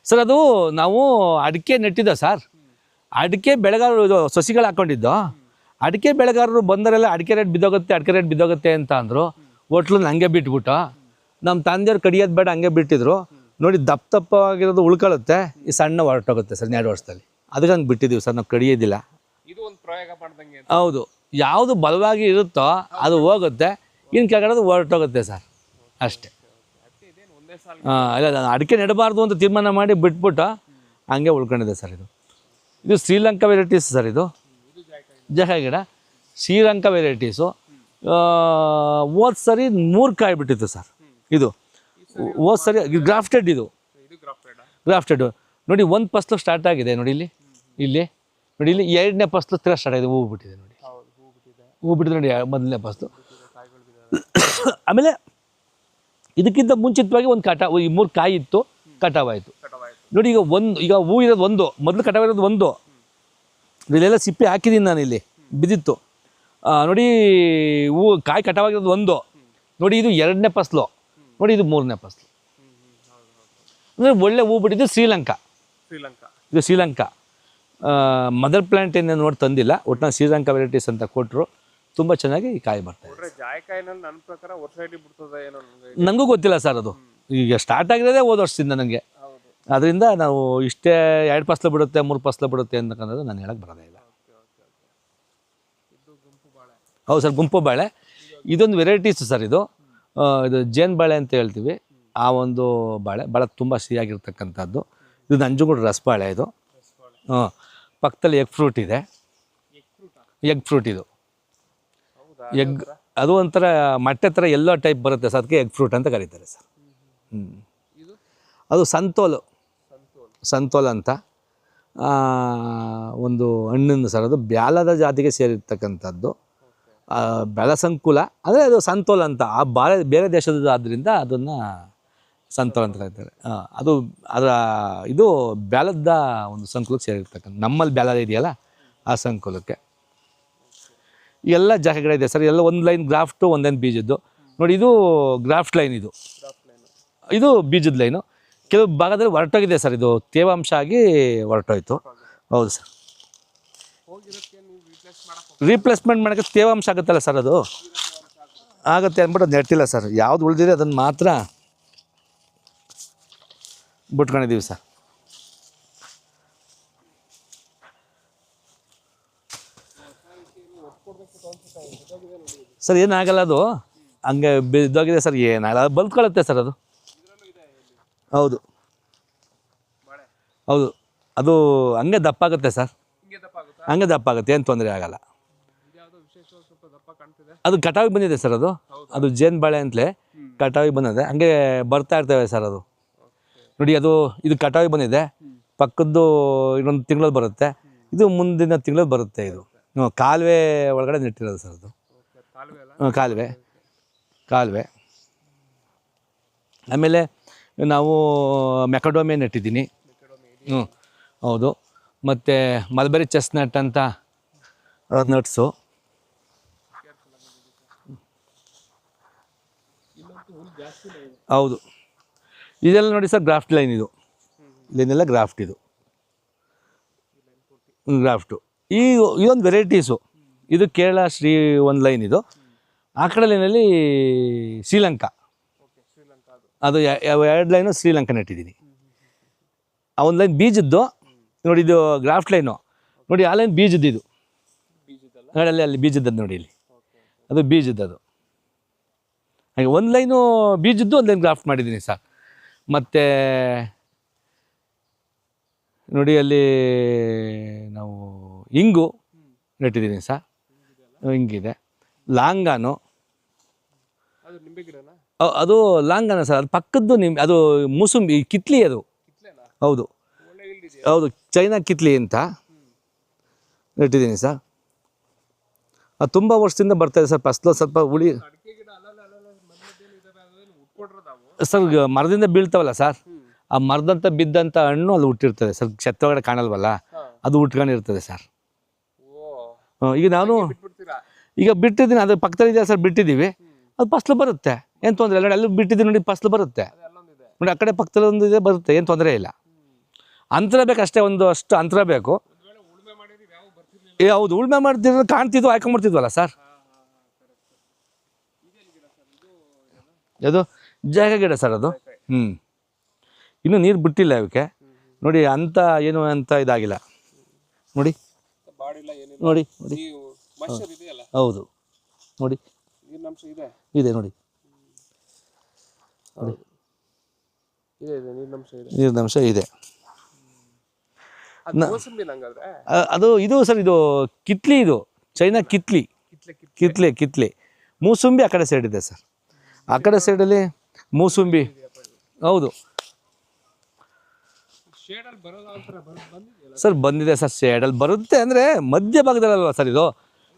ಸರ್. ಅದು ನಾವು ಅಡಿಕೆ ನೆಟ್ಟಿದ್ದ ಸರ್. ಅಡಿಕೆ ಬೆಳೆಗಾರರು ಇದು ಸಸಿಗಳು ಹಾಕ್ಕೊಂಡಿದ್ದು. ಅಡಿಕೆ ಬೆಳೆಗಾರರು ಬಂದರೆಲ್ಲ ಅಡಿಕೆ ರೇಟ್ ಬಿದ್ದೋಗುತ್ತೆ ಅಂತ ಅಂದರು. ಹೋಟ್ಲನ್ನ ಹಂಗೆ ಬಿಟ್ಬಿಟ್ಟು ನಮ್ಮ ತಂದೆಯವ್ರು ಕಡಿಯೋದು ಬೇಡ ಹಂಗೆ ಬಿಟ್ಟಿದ್ರು. ನೋಡಿ ದಪ್ಪವಾಗಿರೋದು ಉಳ್ಕೊಳ್ಳುತ್ತೆ, ಈ ಸಣ್ಣ ಹೊರಟೋಗುತ್ತೆ ಸರ್ 2 ವರ್ಷದಲ್ಲಿ. ಅದಕ್ಕೆ ಹಂಗೆ ಬಿಟ್ಟಿದ್ದೀವಿ ಸರ್, ನಾವು ಕಡಿಯೋದಿಲ್ಲ. ಇದು ಒಂದು ಪ್ರಯೋಗ ಮಾಡ್ದಂಗೆ. ಹೌದು, ಯಾವುದು ಬಲವಾಗಿ ಇರುತ್ತೋ ಅದು ಹೋಗುತ್ತೆ, ಇನ್ನು ಕೆಳಗಡೆ ಹೊರಟೋಗುತ್ತೆ ಸರ್, ಅಷ್ಟೇ. ಇಲ್ಲ, ನಾನು ಅಡಿಕೆ ನೆಡಬಾರ್ದು ಅಂತ ತೀರ್ಮಾನ ಮಾಡಿ ಬಿಟ್ಬಿಟ್ಟು ಹಂಗೆ ಉಳ್ಕೊಂಡಿದೆ ಸರ್. ಇದು ಶ್ರೀಲಂಕಾ ವೆರೈಟೀಸ್ ಸರ್. ಇದು ಜಾಕಾಯಿ ಗಿಡ ಶ್ರೀಲಂಕಾ ವೆರೈಟೀಸು. ಹೋದ ಸರಿ 3 ಕಾಯಿ ಬಿಟ್ಟಿತ್ತು ಸರ್. ಇದು ಹೋದ ಸರಿ ಗ್ರಾಫ್ಟೆಡ್. ಇದು ಗ್ರಾಫ್ಟೆಡ್. ನೋಡಿ, 1 ಫಸ್ಲು ಸ್ಟಾರ್ಟ್ ಆಗಿದೆ ನೋಡಿ, ಇಲ್ಲಿ ನೋಡಿ, ಇಲ್ಲಿ 2ನೇ ಫಸ್ಲು ತಿರ್ಗಾ ಸ್ಟಾರ್ಟ್ ಆಗಿದೆ, ಹೂವು ಬಿಟ್ಟಿದೆ ನೋಡಿ. ಹೂವು ಬಿಟ್ಟಿದೆ ನೋಡಿ, 1ನೇ ಫಸ್ಲು. ಆಮೇಲೆ ಇದಕ್ಕಿಂತ ಮುಂಚಿತವಾಗಿ ಒಂದು ಈ 3 ಕಾಯಿ ಇತ್ತು, ಕಟಾವಾಯಿತು ನೋಡಿ. ಈಗ ಹೂ ಇರೋದು 1, ಮೊದಲು ಕಟಾವಿರೋದು 1. ಇಲ್ಲೆಲ್ಲ ಸಿಪ್ಪೆ ಹಾಕಿದ್ದೀನಿ ನಾನು, ಇಲ್ಲಿ ಬಿದ್ದಿತ್ತು ನೋಡಿ. ಕಾಯಿ ಕಟಾವಾಗಿರೋದು 1 ನೋಡಿ. ಇದು 2ನೇ ಫಸ್ಲು ನೋಡಿ, ಇದು 3ನೇ ಫಸ್ಲು. ಅಂದರೆ ಒಳ್ಳೆ ಹೂ ಬಿಟ್ಟಿದ್ದು ಶ್ರೀಲಂಕಾ. ಇದು ಶ್ರೀಲಂಕಾ ಮದರ್ ಪ್ಲಾಂಟ್ ಏನೇನು ನೋಡಿ ತಂದಿಲ್ಲ, ಒಟ್ಟಿನ ಶ್ರೀಲಂಕಾ ವೆರೈಟೀಸ್ ಅಂತ ಕೊಟ್ಟರು. ತುಂಬ ಚೆನ್ನಾಗಿ ಈ ಕಾಯಿ ಬರ್ತಾಯಿದೆ. ನನಗೂ ಗೊತ್ತಿಲ್ಲ ಸರ್, ಅದು ಈಗ ಸ್ಟಾರ್ಟ್ ಆಗಿರೋದೇ ಹೋದ ವರ್ಷದಿಂದ ನನಗೆ. ಅದರಿಂದ ನಾವು ಇಷ್ಟೇ 2 ಫಸ್ಲು ಬಿಡುತ್ತೆ 3 ಫಸ್ಲು ಬಿಡುತ್ತೆ ಅಂತಕ್ಕಂಥದ್ದು ನಾನು ಹೇಳಕ್ಕೆ ಬರೋದೇ ಇಲ್ಲ. ಹೌದು ಸರ್, ಗುಂಪು ಬಾಳೆ. ಇದೊಂದು ವೆರೈಟೀಸು ಸರ್. ಇದು ಜೇನು ಬಾಳೆ ಅಂತ ಹೇಳ್ತೀವಿ. ಆ ಒಂದು ಬಾಳೆ ತುಂಬ ಸಿಹಿಯಾಗಿರ್ತಕ್ಕಂಥದ್ದು. ಇದು ನಂಜನಗೂಡು ರಸಬಾಳೆ. ಇದು ಪಕ್ಕದಲ್ಲಿ ಎಗ್ ಫ್ರೂಟ್ ಇದೆ. ಎಗ್ ಫ್ರೂಟ್ ಇದು ಅದು ಒಂಥರ ಮೊಟ್ಟೆ ಥರ ಎಲ್ಲೋ ಟೈಪ್ ಬರುತ್ತೆ ಸರ್, ಅದಕ್ಕೆ ಎಗ್ ಫ್ರೂಟ್ ಅಂತ ಕರೀತಾರೆ ಸರ್. ಅದು ಸಂತೋಲ್ ಅಂತ ಒಂದು ಹಣ್ಣಿನ ಸರ್. ಅದು ಬ್ಯಾಲದ ಜಾತಿಗೆ ಸೇರಿರ್ತಕ್ಕಂಥದ್ದು. ಬೆಳಸಂಕುಲ ಅಂದರೆ ಅದು ಸಂತೋಲ್ ಅಂತ. ಆ ಬೇರೆ ದೇಶದ ಆದ್ದರಿಂದ ಅದನ್ನು ಸಂತೋಲ್ ಅಂತ ಕರೀತಾರೆ. ಇದು ಬ್ಯಾಲದ ಒಂದು ಸಂಕುಲಕ್ಕೆ ಸೇರಿರ್ತಕ್ಕಂಥ. ನಮ್ಮಲ್ಲಿ ಬ್ಯಾಲ ಇದೆಯಲ್ಲ, ಆ ಸಂಕುಲಕ್ಕೆ. ಎಲ್ಲ ಜಾಗಗಳಿದೆ ಸರ್. ಎಲ್ಲ ಒಂದು ಲೈನ್ ಗ್ರಾಫ್ಟು, ಒಂದು ಲೈನ್ ಬೀಜದ್ದು ನೋಡಿ. ಇದು ಗ್ರಾಫ್ಟ್ ಲೈನ್, ಇದು ಬೀಜದ ಲೈನು. ಕೆಲವು ಭಾಗದಲ್ಲಿ ಹೊರಟೋಗಿದೆ ಸರ್. ಇದು ತೇವಾಂಶ ಆಗಿ ಹೊರಟೋಯ್ತು. ಹೌದು ಸರ್. ರೀಪ್ಲೇಸ್ಮೆಂಟ್ ಮಾಡೋಕ್ಕೆ ತೇವಾಂಶ ಆಗುತ್ತಲ್ಲ ಸರ್, ಅದು ಆಗುತ್ತೆ ಅಂದ್ಬಿಟ್ಟು ಅದು ನೆಟ್ಟಿಲ್ಲ ಸರ್. ಯಾವ್ದು ಉಳಿದಿದೆ ಅದನ್ನು ಮಾತ್ರ ಬಿಟ್ಕೊಂಡಿದ್ದೀವಿ ಸರ್. ಸರ್ ಏನಾಗಲ್ಲ, ಅದು ಹಂಗೆ ಬಿದ್ದೋಗಿದೆ ಸರ್. ಏನಾಗಲ್ಲ, ಅದು ಬಲ್ತ್ಕೊಳ್ಳುತ್ತೆ ಸರ್. ಅದು ಹೌದು ಅದು ಹಂಗೆ ದಪ್ಪ ಆಗುತ್ತೆ ಸರ್. ಹಂಗೆ ದಪ್ಪ ಆಗುತ್ತೆ, ಏನು ತೊಂದರೆ ಆಗಲ್ಲ. ಅದು ಕಟಾವಿಗೆ ಬಂದಿದೆ ಸರ್. ಅದು ಜೇನು ಬಾಳೆ ಅಂತಲೇ ಕಟಾವಿಗೆ ಬಂದಿದೆ. ಹಂಗೆ ಬರ್ತಾ ಇರ್ತೇವೆ ಸರ್. ಅದು ನೋಡಿ, ಇದು ಕಟಾವಿಗೆ ಬಂದಿದೆ. ಪಕ್ಕದ್ದು ಇನ್ನೊಂದು ತಿಂಗಳಲ್ಲಿ ಬರುತ್ತೆ. ಇದು ಮುಂದಿನ ತಿಂಗಳಲ್ಲಿ ಬರುತ್ತೆ. ಇದು ಕಾಲುವೆ ಒಳಗಡೆ ನೆಟ್ಟಿರೋದು ಸರ್. ಅದು ಕಾಲುವೆ. ಆಮೇಲೆ ನಾವು ಮೆಕಡೋಮಿಯಾ ನೆಟ್ಟಿದ್ದೀನಿ. ಹೌದು. ಮತ್ತು ಮಲ್ಬೆರಿ ಚೆಸ್ನಟ್ ಅಂತ ನಟ್ಸು. ಹೌದು. ಇದೆಲ್ಲ ನೋಡಿ ಸರ್, ಗ್ರಾಫ್ಟ್ ಲೈನ್. ಇಲ್ಲೇನೆಲ್ಲ ಗ್ರಾಫ್ಟ್. ಗ್ರಾಫ್ಟು. ಇದೊಂದು ವೆರೈಟೀಸು. ಇದು ಕೇರಳ ಶ್ರೀ ಒಂದು ಲೈನ್. ಇದು ಆ ಕಡೆ ಲೈನಲ್ಲಿ ಶ್ರೀಲಂಕಾ. ಅದು 2 ಲೈನು ಶ್ರೀಲಂಕಾ ನೆಟ್ಟಿದ್ದೀನಿ. ಆ ಒಂದು ಲೈನ್ ಬೀಜದ್ದು ನೋಡಿ. ಇದು ಗ್ರಾಫ್ಟ್ ಲೈನು ನೋಡಿ. ಆ ಲೈನ್ ಬೀಜದ್ದು. ಇದು ಅಲ್ಲಿ ಬೀಜದ್ದು ನೋಡಿ. ಇಲ್ಲಿ ಅದು ಬೀಜದ್ದು. ಹಾಗೆ ಒಂದು ಲೈನು ಬೀಜದ್ದು, ಒಂದು ಲೈನ್ ಗ್ರಾಫ್ಟ್ ಮಾಡಿದ್ದೀನಿ ಸರ್. ಮತ್ತು ನೋಡಿ, ಅಲ್ಲಿ ನಾವು ಇಂಗು ನೆಟ್ಟಿದ್ದೀನಿ ಸರ್, ಹಿಂಗಿದೆ. ಲಾಂಗಾನು, ಅದು ನಿಂಬೆ ಗಿಡನಾ? ಅದು ಲಾಂಗಾನ ಸರ್, ಅದು ಪಕ್ಕದ್ದು ಅದು ಮೂಸುಂಬಿ ಕಿತ್ಲಿ ಅದು. ಕಿತ್ಲೆನಾ? ಹೌದು ಒಳ್ಳೆ yield ಇದೆಯಾ? ಹೌದು, ಚೈನಾ ಕಿತ್ಲಿ ಅಂತ ನೆಟ್ಟಿದ್ದೀನಿ ಸರ್. ಅದು ತುಂಬ ವರ್ಷದಿಂದ ಬರ್ತಾಯಿದೆ ಸರ್. ಫಸ್ಲು ಸ್ವಲ್ಪ ಹುಳಿ ಅಡಿಕೆ ಗಿಡ ಮಧ್ಯದಲ್ಲಿ ಇದಾವೆ, ಅದೇನು ಉಟ್ಕೊಟ್ರದಾವು? ಸರ್, ಮರದಿಂದ ಬೀಳ್ತಾವಲ್ಲ ಸರ್, ಆ ಮರದಂತ ಬಿದ್ದಂಥ ಹಣ್ಣು ಅಲ್ಲಿ ಹುಟ್ಟಿರ್ತದೆ ಸರ್. ಛತ್ತ ಒಳಗಡೆ ಕಾಣಲ್ವಲ್ಲ, ಅದು ಉಟ್ಕೊಂಡಿರ್ತದೆ ಸರ್. ಈಗ ನಾನು ಬಿಟ್ಬಿಡ್ತೀರಾ? ಈಗ ಬಿಟ್ಟಿದ್ದೀನಿ, ಅದು ಪಕ್ಕದಲ್ಲಿ ಇದೆ ಸರ್, ಬಿಟ್ಟಿದ್ದೀವಿ. ಅದು ಫಸ್ಲು ಬರುತ್ತೆ, ಏನು ತೊಂದರೆ ಇಲ್ಲ ನೋಡಿ. ಅಲ್ಲಿ ಬಿಟ್ಟಿದ್ದೀನಿ ನೋಡಿ, ಫಸ್ಲು ಬರುತ್ತೆ ಅಲ್ಲೊಂದಿದೆ ನೋಡಿ. ಆ ಕಡೆ ಪಕ್ಕದಲ್ಲಿ ಒಂದು ಇದೆ, ಬರುತ್ತೆ, ಏನು ತೊಂದರೆ ಇಲ್ಲ. ಅಂತರ ಬೇಕು ಅಷ್ಟೇ, ಒಂದು ಅಷ್ಟು ಅಂತರ ಬೇಕು. ಉಳುಮೆ ಮಾಡಿದ್ರೆ ಯಾವ ಬರ್ತಿರ್ಲಿಲ್ಲ. ಹೌದು, ಉಳ್ಮೆ ಮಾಡ್ತಿದ್ರು ಕಾಣ್ತಿದ್ವು, ಹಾಕೊಂಡ್ಬಿಡ್ತಿದ್ವಲ್ಲ ಸರ್. ಅದು ಜಾಗ ಗಿಡ ಸರ್ ಅದು. ಇನ್ನೂ ನೀರು ಬಿಟ್ಟಿಲ್ಲ ಇವಕ್ಕೆ ನೋಡಿ, ಅಂತ ಏನು ಅಂತ ಇದಾಗಿಲ್ಲ ನೋಡಿ. ಬಾಡಿಲ್ಲ ಏನಿಲ್ಲ ನೋಡಿ ನೋಡಿ, ನೀವು ಮಾಯಿಶ್ಚರ್ ಇದೆಯಲ್ಲ? ಹೌದು ನೋಡಿ, ನೀರಿನಂಶ ಇದೆ ಇದೆ ನೋಡಿ, ನೋಡಿ ಇದೆ ಇದೆ ನೀರಿನಂಶ ಇದೆ. ನೀರಿನಂಶ ಇದೆ. ಅದು ಮೋಸಂಬಿ ನಂಗಾದ್ರೆ ಅದು ಇದು ಸರ್, ಇದು ಕಿತ್ಲಿ, ಇದು ಚೈನಾ ಕಿತ್ಲಿ. ಕಿತ್ಲೆ ಕಿತ್ಲೆ ಮೂಸುಂಬಿ ಆ ಕಡೆ ಸೈಡ್ ಇದೆ ಸರ್. ಆ ಕಡೆ ಸೈಡಲ್ಲಿ ಮೂಸುಂಬಿ. ಹೌದು ಶೇಡಲ್ಲಿ ಬರೋದು ಆ ಥರ ಬಂದಿದೆಯಲ್ಲ ಸರ್, ಬಂದಿದೆ ಸರ್. ಶೇಡಲ್ಲಿ ಬರುತ್ತೆ ಅಂದರೆ ಮಧ್ಯ ಭಾಗದಲ್ಲಲ್ವ ಸರ್, ಇದು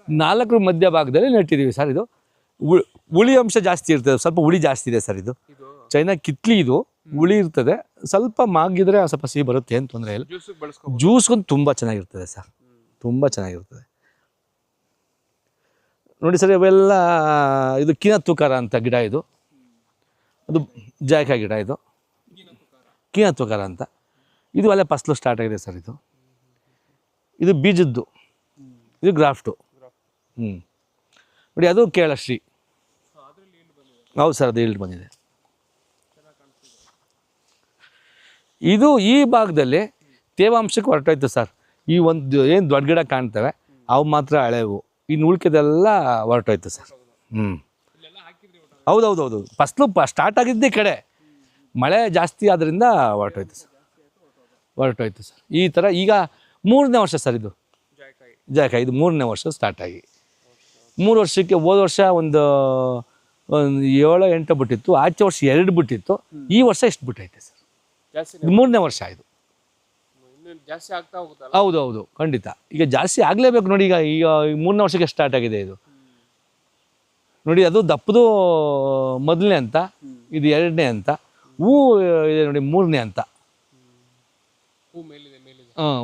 4 ಮಧ್ಯ ಭಾಗದಲ್ಲಿ ನೆಟ್ಟಿದ್ದೀವಿ ಸರ್. ಇದು ಹುಳಿ ಅಂಶ ಜಾಸ್ತಿ ಇರ್ತದೆ, ಸ್ವಲ್ಪ ಹುಳಿ ಜಾಸ್ತಿ ಇದೆ ಸರ್. ಇದು ಇದು ಚೈನಾ ಕಿತ್ಲಿ, ಇದು ಹುಳಿ ಇರ್ತದೆ, ಸ್ವಲ್ಪ ಮಾಗಿದ್ರೆ ಸ್ವಲ್ಪ ಸಿಹಿ ಬರುತ್ತೆ, ಏನು ತೊಂದರೆ ಇಲ್ಲ. ಜ್ಯೂಸಿಗೆ ಬಳಸ್ಕೊ. ಜ್ಯೂಸ್ಗೊಂದು ತುಂಬ ಚೆನ್ನಾಗಿರ್ತದೆ ಸರ್, ತುಂಬ ಚೆನ್ನಾಗಿರ್ತದೆ ನೋಡಿ ಸರ್. ಇವೆಲ್ಲ ಇದು ಕಿನತ್ತುಕಾರ ಅಂತ ಗಿಡ, ಇದು ಅದು ಜಾಯಕಾಯಿ ಗಿಡ, ಇದು ಕಿನತ್ತುಕಾರ ಅಂತ. ಇದು ಅಲ್ಲೇ ಫಸ್ಲು ಸ್ಟಾರ್ಟ್ ಆಗಿದೆ ಸರ್. ಇದು ಬೀಜದ್ದು, ಇದು ಗ್ರಾಫ್ಟು. ನೋಡಿ, ಅದು ಕೇಳಶ್ರೀ. ಹೌದು ಸರ್, ಅದು ಈಲ್ಡ್ ಬಂದಿದೆ. ಇದು ಈ ಭಾಗದಲ್ಲಿ ತೇವಾಂಶಕ್ಕೆ ಹೊರಟೋಯ್ತು ಸರ್. ಈ ಒಂದು ಏನು ದೊಡ್ಡ ಗಿಡ ಕಾಣ್ತವೆ ಅವು ಮಾತ್ರ ಹಳೆವು, ಇನ್ನು ಉಳ್ಕೆದೆಲ್ಲ ಹೊರಟೋಯ್ತು ಸರ್. ಹೌದೌದೌದು, ಫಸ್ಲು ಸ್ಟಾರ್ಟ್ ಆಗಿದ್ದೇ ಕಡೆ ಮಳೆ ಜಾಸ್ತಿ ಆದ್ದರಿಂದ ಹೊರಟೋಯ್ತು ಸರ್. ಈ ಥರ ಈಗ 3ನೇ ವರ್ಷ ಸರ್ ಇದು ಜಾಯಕಾಯಿ. ಇದು 3ನೇ ವರ್ಷ ಸ್ಟಾರ್ಟ್ ಆಗಿ 3 ವರ್ಷಕ್ಕೆ, ಹೋದ ವರ್ಷ ಒಂದು 7-8 ಬಿಟ್ಟಿತ್ತು, ಆಚೆ ವರ್ಷ 2 ಬಿಟ್ಟಿತ್ತು, ಈ ವರ್ಷ ಎಷ್ಟು ಬಿಟ್ಟೈತೆ ಸರ್. ಇದು 3ನೇ ವರ್ಷ, ಇದು ಜಾಸ್ತಿ ಆಗ್ತಾ ಹೋಗುತ್ತಲ್ಲ. ಹೌದು ಖಂಡಿತ. ಈಗ ಜಾಸ್ತಿ ಆಗಲೇಬೇಕು ನೋಡಿ. ಈಗ 3ನೇ ವರ್ಷಕ್ಕೆ ಸ್ಟಾರ್ಟ್ ಆಗಿದೆ ಇದು ನೋಡಿ. ಅದು ದಪ್ಪದು 1ನೇ ಅಂತ, ಇದು 2ನೇ ಅಂತ, ಹೂ ಇದೆ ನೋಡಿ 3ನೇ ಅಂತ.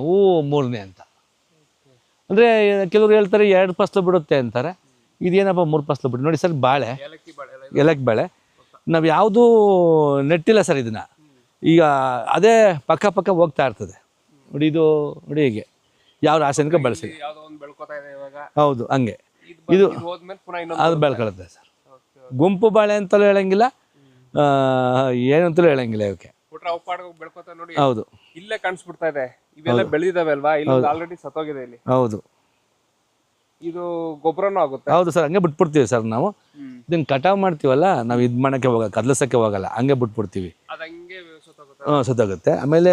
ಹೂ 3ನೇ ಅಂತ ಅಂದರೆ ಕೆಲವರು ಹೇಳ್ತಾರೆ 2 ಫಸಲು ಬಿಡುತ್ತೆ ಅಂತಾರೆ. ಇದೇನಪ್ಪ 3 ಫಸಲು ಬಿಟ್ಟು ನೋಡಿ ಸರ್. ಬಾಳೆ, ಏಲಕ್ಕಿ ಬಾಳೆ ನಾವು ಯಾವುದೂ ನೆಟ್ಟಿಲ್ಲ ಸರ್ ಇದನ್ನು. ಈಗ ಅದೇ ಪಕ್ಕ ಹೋಗ್ತಾ ಇರ್ತದೆ ನೋಡಿ. ಇದು ನೋಡಿ, ಹೀಗೆ ಯಾವ ರಾಸಾಯನಿಕ ಬಳಸಿ. ಹೌದು, ಹಂಗೆ ಇದು ಅದು ಬೆಳ್ಕೊಳುತ್ತೆ ಸರ್. ಗುಂಪು ಬಾಳೆ ಅಂತಲೂ ಹೇಳಂಗಿಲ್ಲ, ಏನಂತಲೂ ಹೇಳಂಗಿಲ್ಲ ಇವಕ್ಕೆ. ಹೌದು, ಇಲ್ಲೇ ಕಾಣಿಸ್ಬಿಡ್ತಾ ಇದೆ. ಇವೆಲ್ಲ ಬೆಳೆದಿದ್ದಾವೆ ಅಲ್ವಾ, ಇಲ್ಲಿ ಆಲ್ರೆಡಿ ಸತ್ತೋಗಿದೆ ಇಲ್ಲಿ. ಹೌದು, ಇದು ಗೊಬ್ಬರನೂ ಆಗುತ್ತೆ. ಹೌದು ಸರ್, ಹಂಗೆ ಬಿಟ್ಬಿಡ್ತೀವಿ ಸರ್ ನಾವು. ಇದನ್ನು ಕಟಾವು ಮಾಡ್ತೀವಲ್ಲ ನಾವು, ಇದು ಮಾಡೋಕ್ಕೆ ಹೋಗಲ್ಲ, ಕದಲಿಸೋಕ್ಕೆ ಹೋಗಲ್ಲ, ಹಂಗೆ ಬಿಟ್ಬಿಡ್ತೀವಿ. ಸತ್ತೋಗುತ್ತೆ. ಆಮೇಲೆ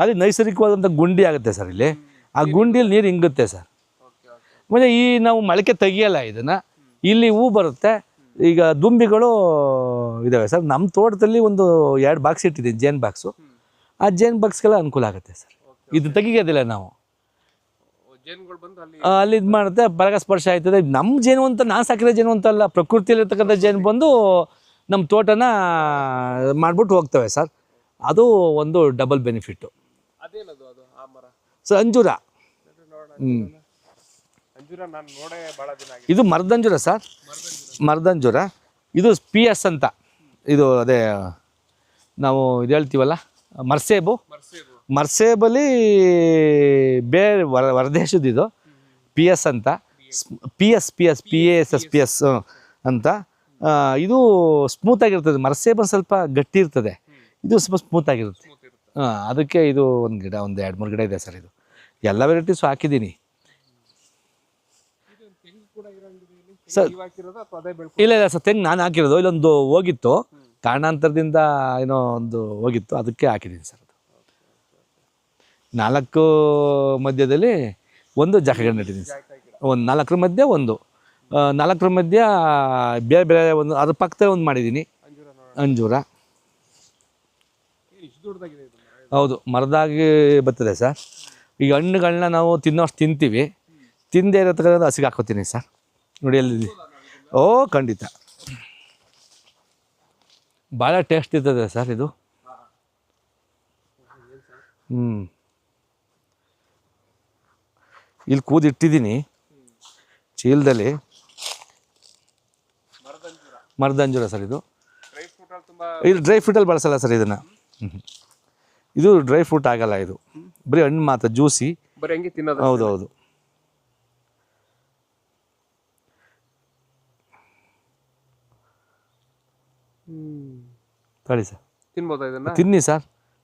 ಅಲ್ಲಿ ನೈಸರ್ಗಿಕವಾದಂಥ ಗುಂಡಿ ಆಗುತ್ತೆ ಸರ್. ಇಲ್ಲಿ ಆ ಗುಂಡಿಯಲ್ಲಿ ನೀರು ಹಿಂಗುತ್ತೆ ಸರ್. ಆಮೇಲೆ ಈ ನಾವು ಮೊಳಕೆ ತೆಗಿಯಲ್ಲ ಇದನ್ನು, ಇಲ್ಲಿ ಹೂ ಬರುತ್ತೆ. ಈಗ ದುಂಬಿಗಳು ಇದ್ದಾವೆ ಸರ್. ನಮ್ಮ ತೋಟದಲ್ಲಿ ಒಂದು 2 ಬಾಕ್ಸ್ ಇಟ್ಟಿದ್ದೀನಿ, ಜೇನು ಬಾಕ್ಸು. ಆ ಜೇನು ಬಾಕ್ಸ್ಗೆಲ್ಲ ಅನುಕೂಲ ಆಗುತ್ತೆ ಸರ್. ಇದು ತೆಗಿಯೋದಿಲ್ಲ ನಾವು, ಅಲ್ಲಿ ಇದು ಮಾಡುತ್ತೆ, ಪರಾಗಸ್ಪರ್ಶ ಆಯ್ತದೆ. ನಮ್ಮ ಜೇನು ಅಂತ ನಾನು ಸಾಕಿರೋ ಜೇನು ಅಂತಲ್ಲ, ಪ್ರಕೃತಿಯಲ್ಲಿರ್ತಕ್ಕಂಥ ಜೇನು ಬಂದು ನಮ್ಮ ತೋಟನ ಮಾಡಿಬಿಟ್ಟು ಹೋಗ್ತವೆ ಸರ್. ಅದು ಒಂದು ಡಬಲ್ ಬೆನಿಫಿಟ್ಟು. ಸರ್ ಅಂಜೂರ, ಇದು ಮರದಂಜೂರ ಸರ್, ಮರದಂಜೂರ. ಇದು PS ಅಂತ, ಇದು ಅದೇ ನಾವು ಇದು ಹೇಳ್ತೀವಲ್ಲ ಮರ್ಸೇಬು. ಮರ್ಸೇಬಲ್ಲಿ ಬೇರೆ ಹೊರದೇಶದ್ದು ಇದು PS ಅಂತ, PASS ಅಂತ. ಇದು ಸ್ಮೂತಾಗಿರ್ತದೆ. ಮರ್ಸೇಬ್ ಸ್ವಲ್ಪ ಗಟ್ಟಿ ಇರ್ತದೆ, ಇದು ಸ್ವಲ್ಪ ಸ್ಮೂತಾಗಿರುತ್ತೆ. ಅದಕ್ಕೆ ಇದು ಒಂದು ಗಿಡ, ಒಂದು 2-3 ಗಿಡ ಇದೆ ಸರ್. ಇದು ಎಲ್ಲ ವೆರೈಟೀಸು ಹಾಕಿದ್ದೀನಿ ಸರ್. ಇಲ್ಲ ಸರ್, ತೆಂಗು ನಾನು ಹಾಕಿರೋದು. ಇಲ್ಲೊಂದು ಹೋಗಿತ್ತು, ಕಾರಣಾಂತರದಿಂದ ಏನೋ ಒಂದು ಹೋಗಿತ್ತು, ಅದಕ್ಕೆ ಹಾಕಿದ್ದೀನಿ ಸರ್. ಅದು 4 ಮಧ್ಯದಲ್ಲಿ ಒಂದು ಜಾಕೆ ಗಿಡ ನೆಟ್ಟಿದ್ದೀನಿ ಸರ್. ಜಾಯ್ಕಾಯಿ ಗಿಡ. ಒಂದು 4ರ ಮಧ್ಯೆ ಒಂದು 4ರ ಮಧ್ಯೆ ಬೇರೆ ಬೇರೆ ಒಂದು ಅದ್ರ ಪಕ್ಕದಲ್ಲಿ ಒಂದು ಮಾಡಿದ್ದೀನಿ ಅಂಜೂರ ನೋಡೋಣ. ಅಂಜೂರ. ಇಷ್ಟು ದೊಡ್ಡದಾಗಿದೆ ಇದು ಮರ. ಹೌದು ಮರದಾಗಿ ಬರ್ತದೆ ಸರ್. ಈಗ ಹಣ್ಣುಗಳನ್ನ ನಾವು ತಿನ್ನೋಷ್ಟು ತಿಂತೀವಿ, ತಿಂದೇ ಇರತಕ್ಕಂಥ ಹಸಿಗೆ ಹಾಕೋತೀನಿ ಸರ್. ನೋಡಿ ಎಲ್ಲಿ. ಓ ಖಂಡಿತ ಭಾಳ ಟೇಸ್ಟ್ ಇರ್ತದೆ ಸರ್ ಇದು. ಇಲ್ಲಿ ಕೂದಿಟ್ಟಿದ್ದೀನಿ ಚೀಲದಲ್ಲಿ. ಮರದ ಅಂಜೂರ ಸರ್ ಇದು. ಡ್ರೈ ಫ್ರೂಟ್ ಅಲ್ಲಿ ತುಂಬಾ ಇದು ಡ್ರೈ ಫ್ರೂಟಲ್ಲಿ ಬಳಸಲ್ಲ ಸರ್ ಇದನ್ನು. ಇದು ಡ್ರೈ ಫ್ರೂಟ್ ಆಗಲ್ಲ, ಇದು ಬರೀ ಹಣ್ಣು ಮಾತ್ರ, ಜ್ಯೂಸಿ. ಬರೀ ಹಂಗೆ ತಿನ್ನೋದು. ಹೌದು ಹೌದು. ತಳಿ ಸರ್, ತಿನ್ಬೋದಾ ಇದನ್ನ? ತಿನ್ನಿ ಸರ್,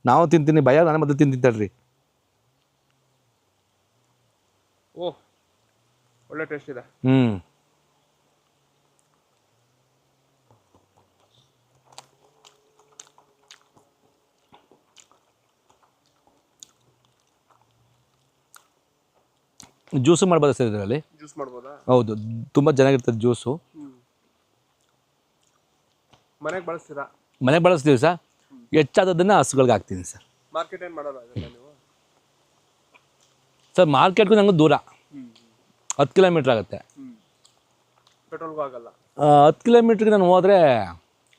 ನಾವು ತಿಂತೀನಿ, ಭಯ ನಾನು ಮತ್ತೆ ತಿಂತಿದ್ದಾಳ್ರಿ. ಓಹ್ ಒಳ್ಳೆ ಟೇಸ್ಟ್ ಇದೆ. ಜ್ಯೂಸು ಮಾಡ್ಬೋದು ಸರ್ ಇದರಲ್ಲಿ. ಜ್ಯೂಸ್ ಮಾಡ್ಬೋದಾ? ಹೌದು, ತುಂಬ ಚೆನ್ನಾಗಿರ್ತದೆ ಜ್ಯೂಸು. ಮನೆಗೆ ಬಳಸ್ತೀರಾ? ಮನೆಗೆ ಬಳಸ್ತೀವಿ ಸರ್. ಹೆಚ್ಚಾದದನ್ನು ಹಸುಗಳಿಗೆ ಹಾಕ್ತೀನಿ ಸರ್. ಮಾರ್ಕೆಟ್ ಏನು ಮಾಡಲ್ಲ ಇದನ್ನ ನೀವು? ಸರ್ ಮಾರ್ಕೆಟ್ಗೂ ನನಗೂ ದೂರ, 10 ಕಿಲೋಮೀಟ್ರ್ ಆಗುತ್ತೆ. ಪೆಟ್ರೋಲ್ಗೂ ಆಗಲ್ಲ. 10 ಕಿಲೋಮೀಟ್ರಿಗೆ ನಾನು ಹೋದರೆ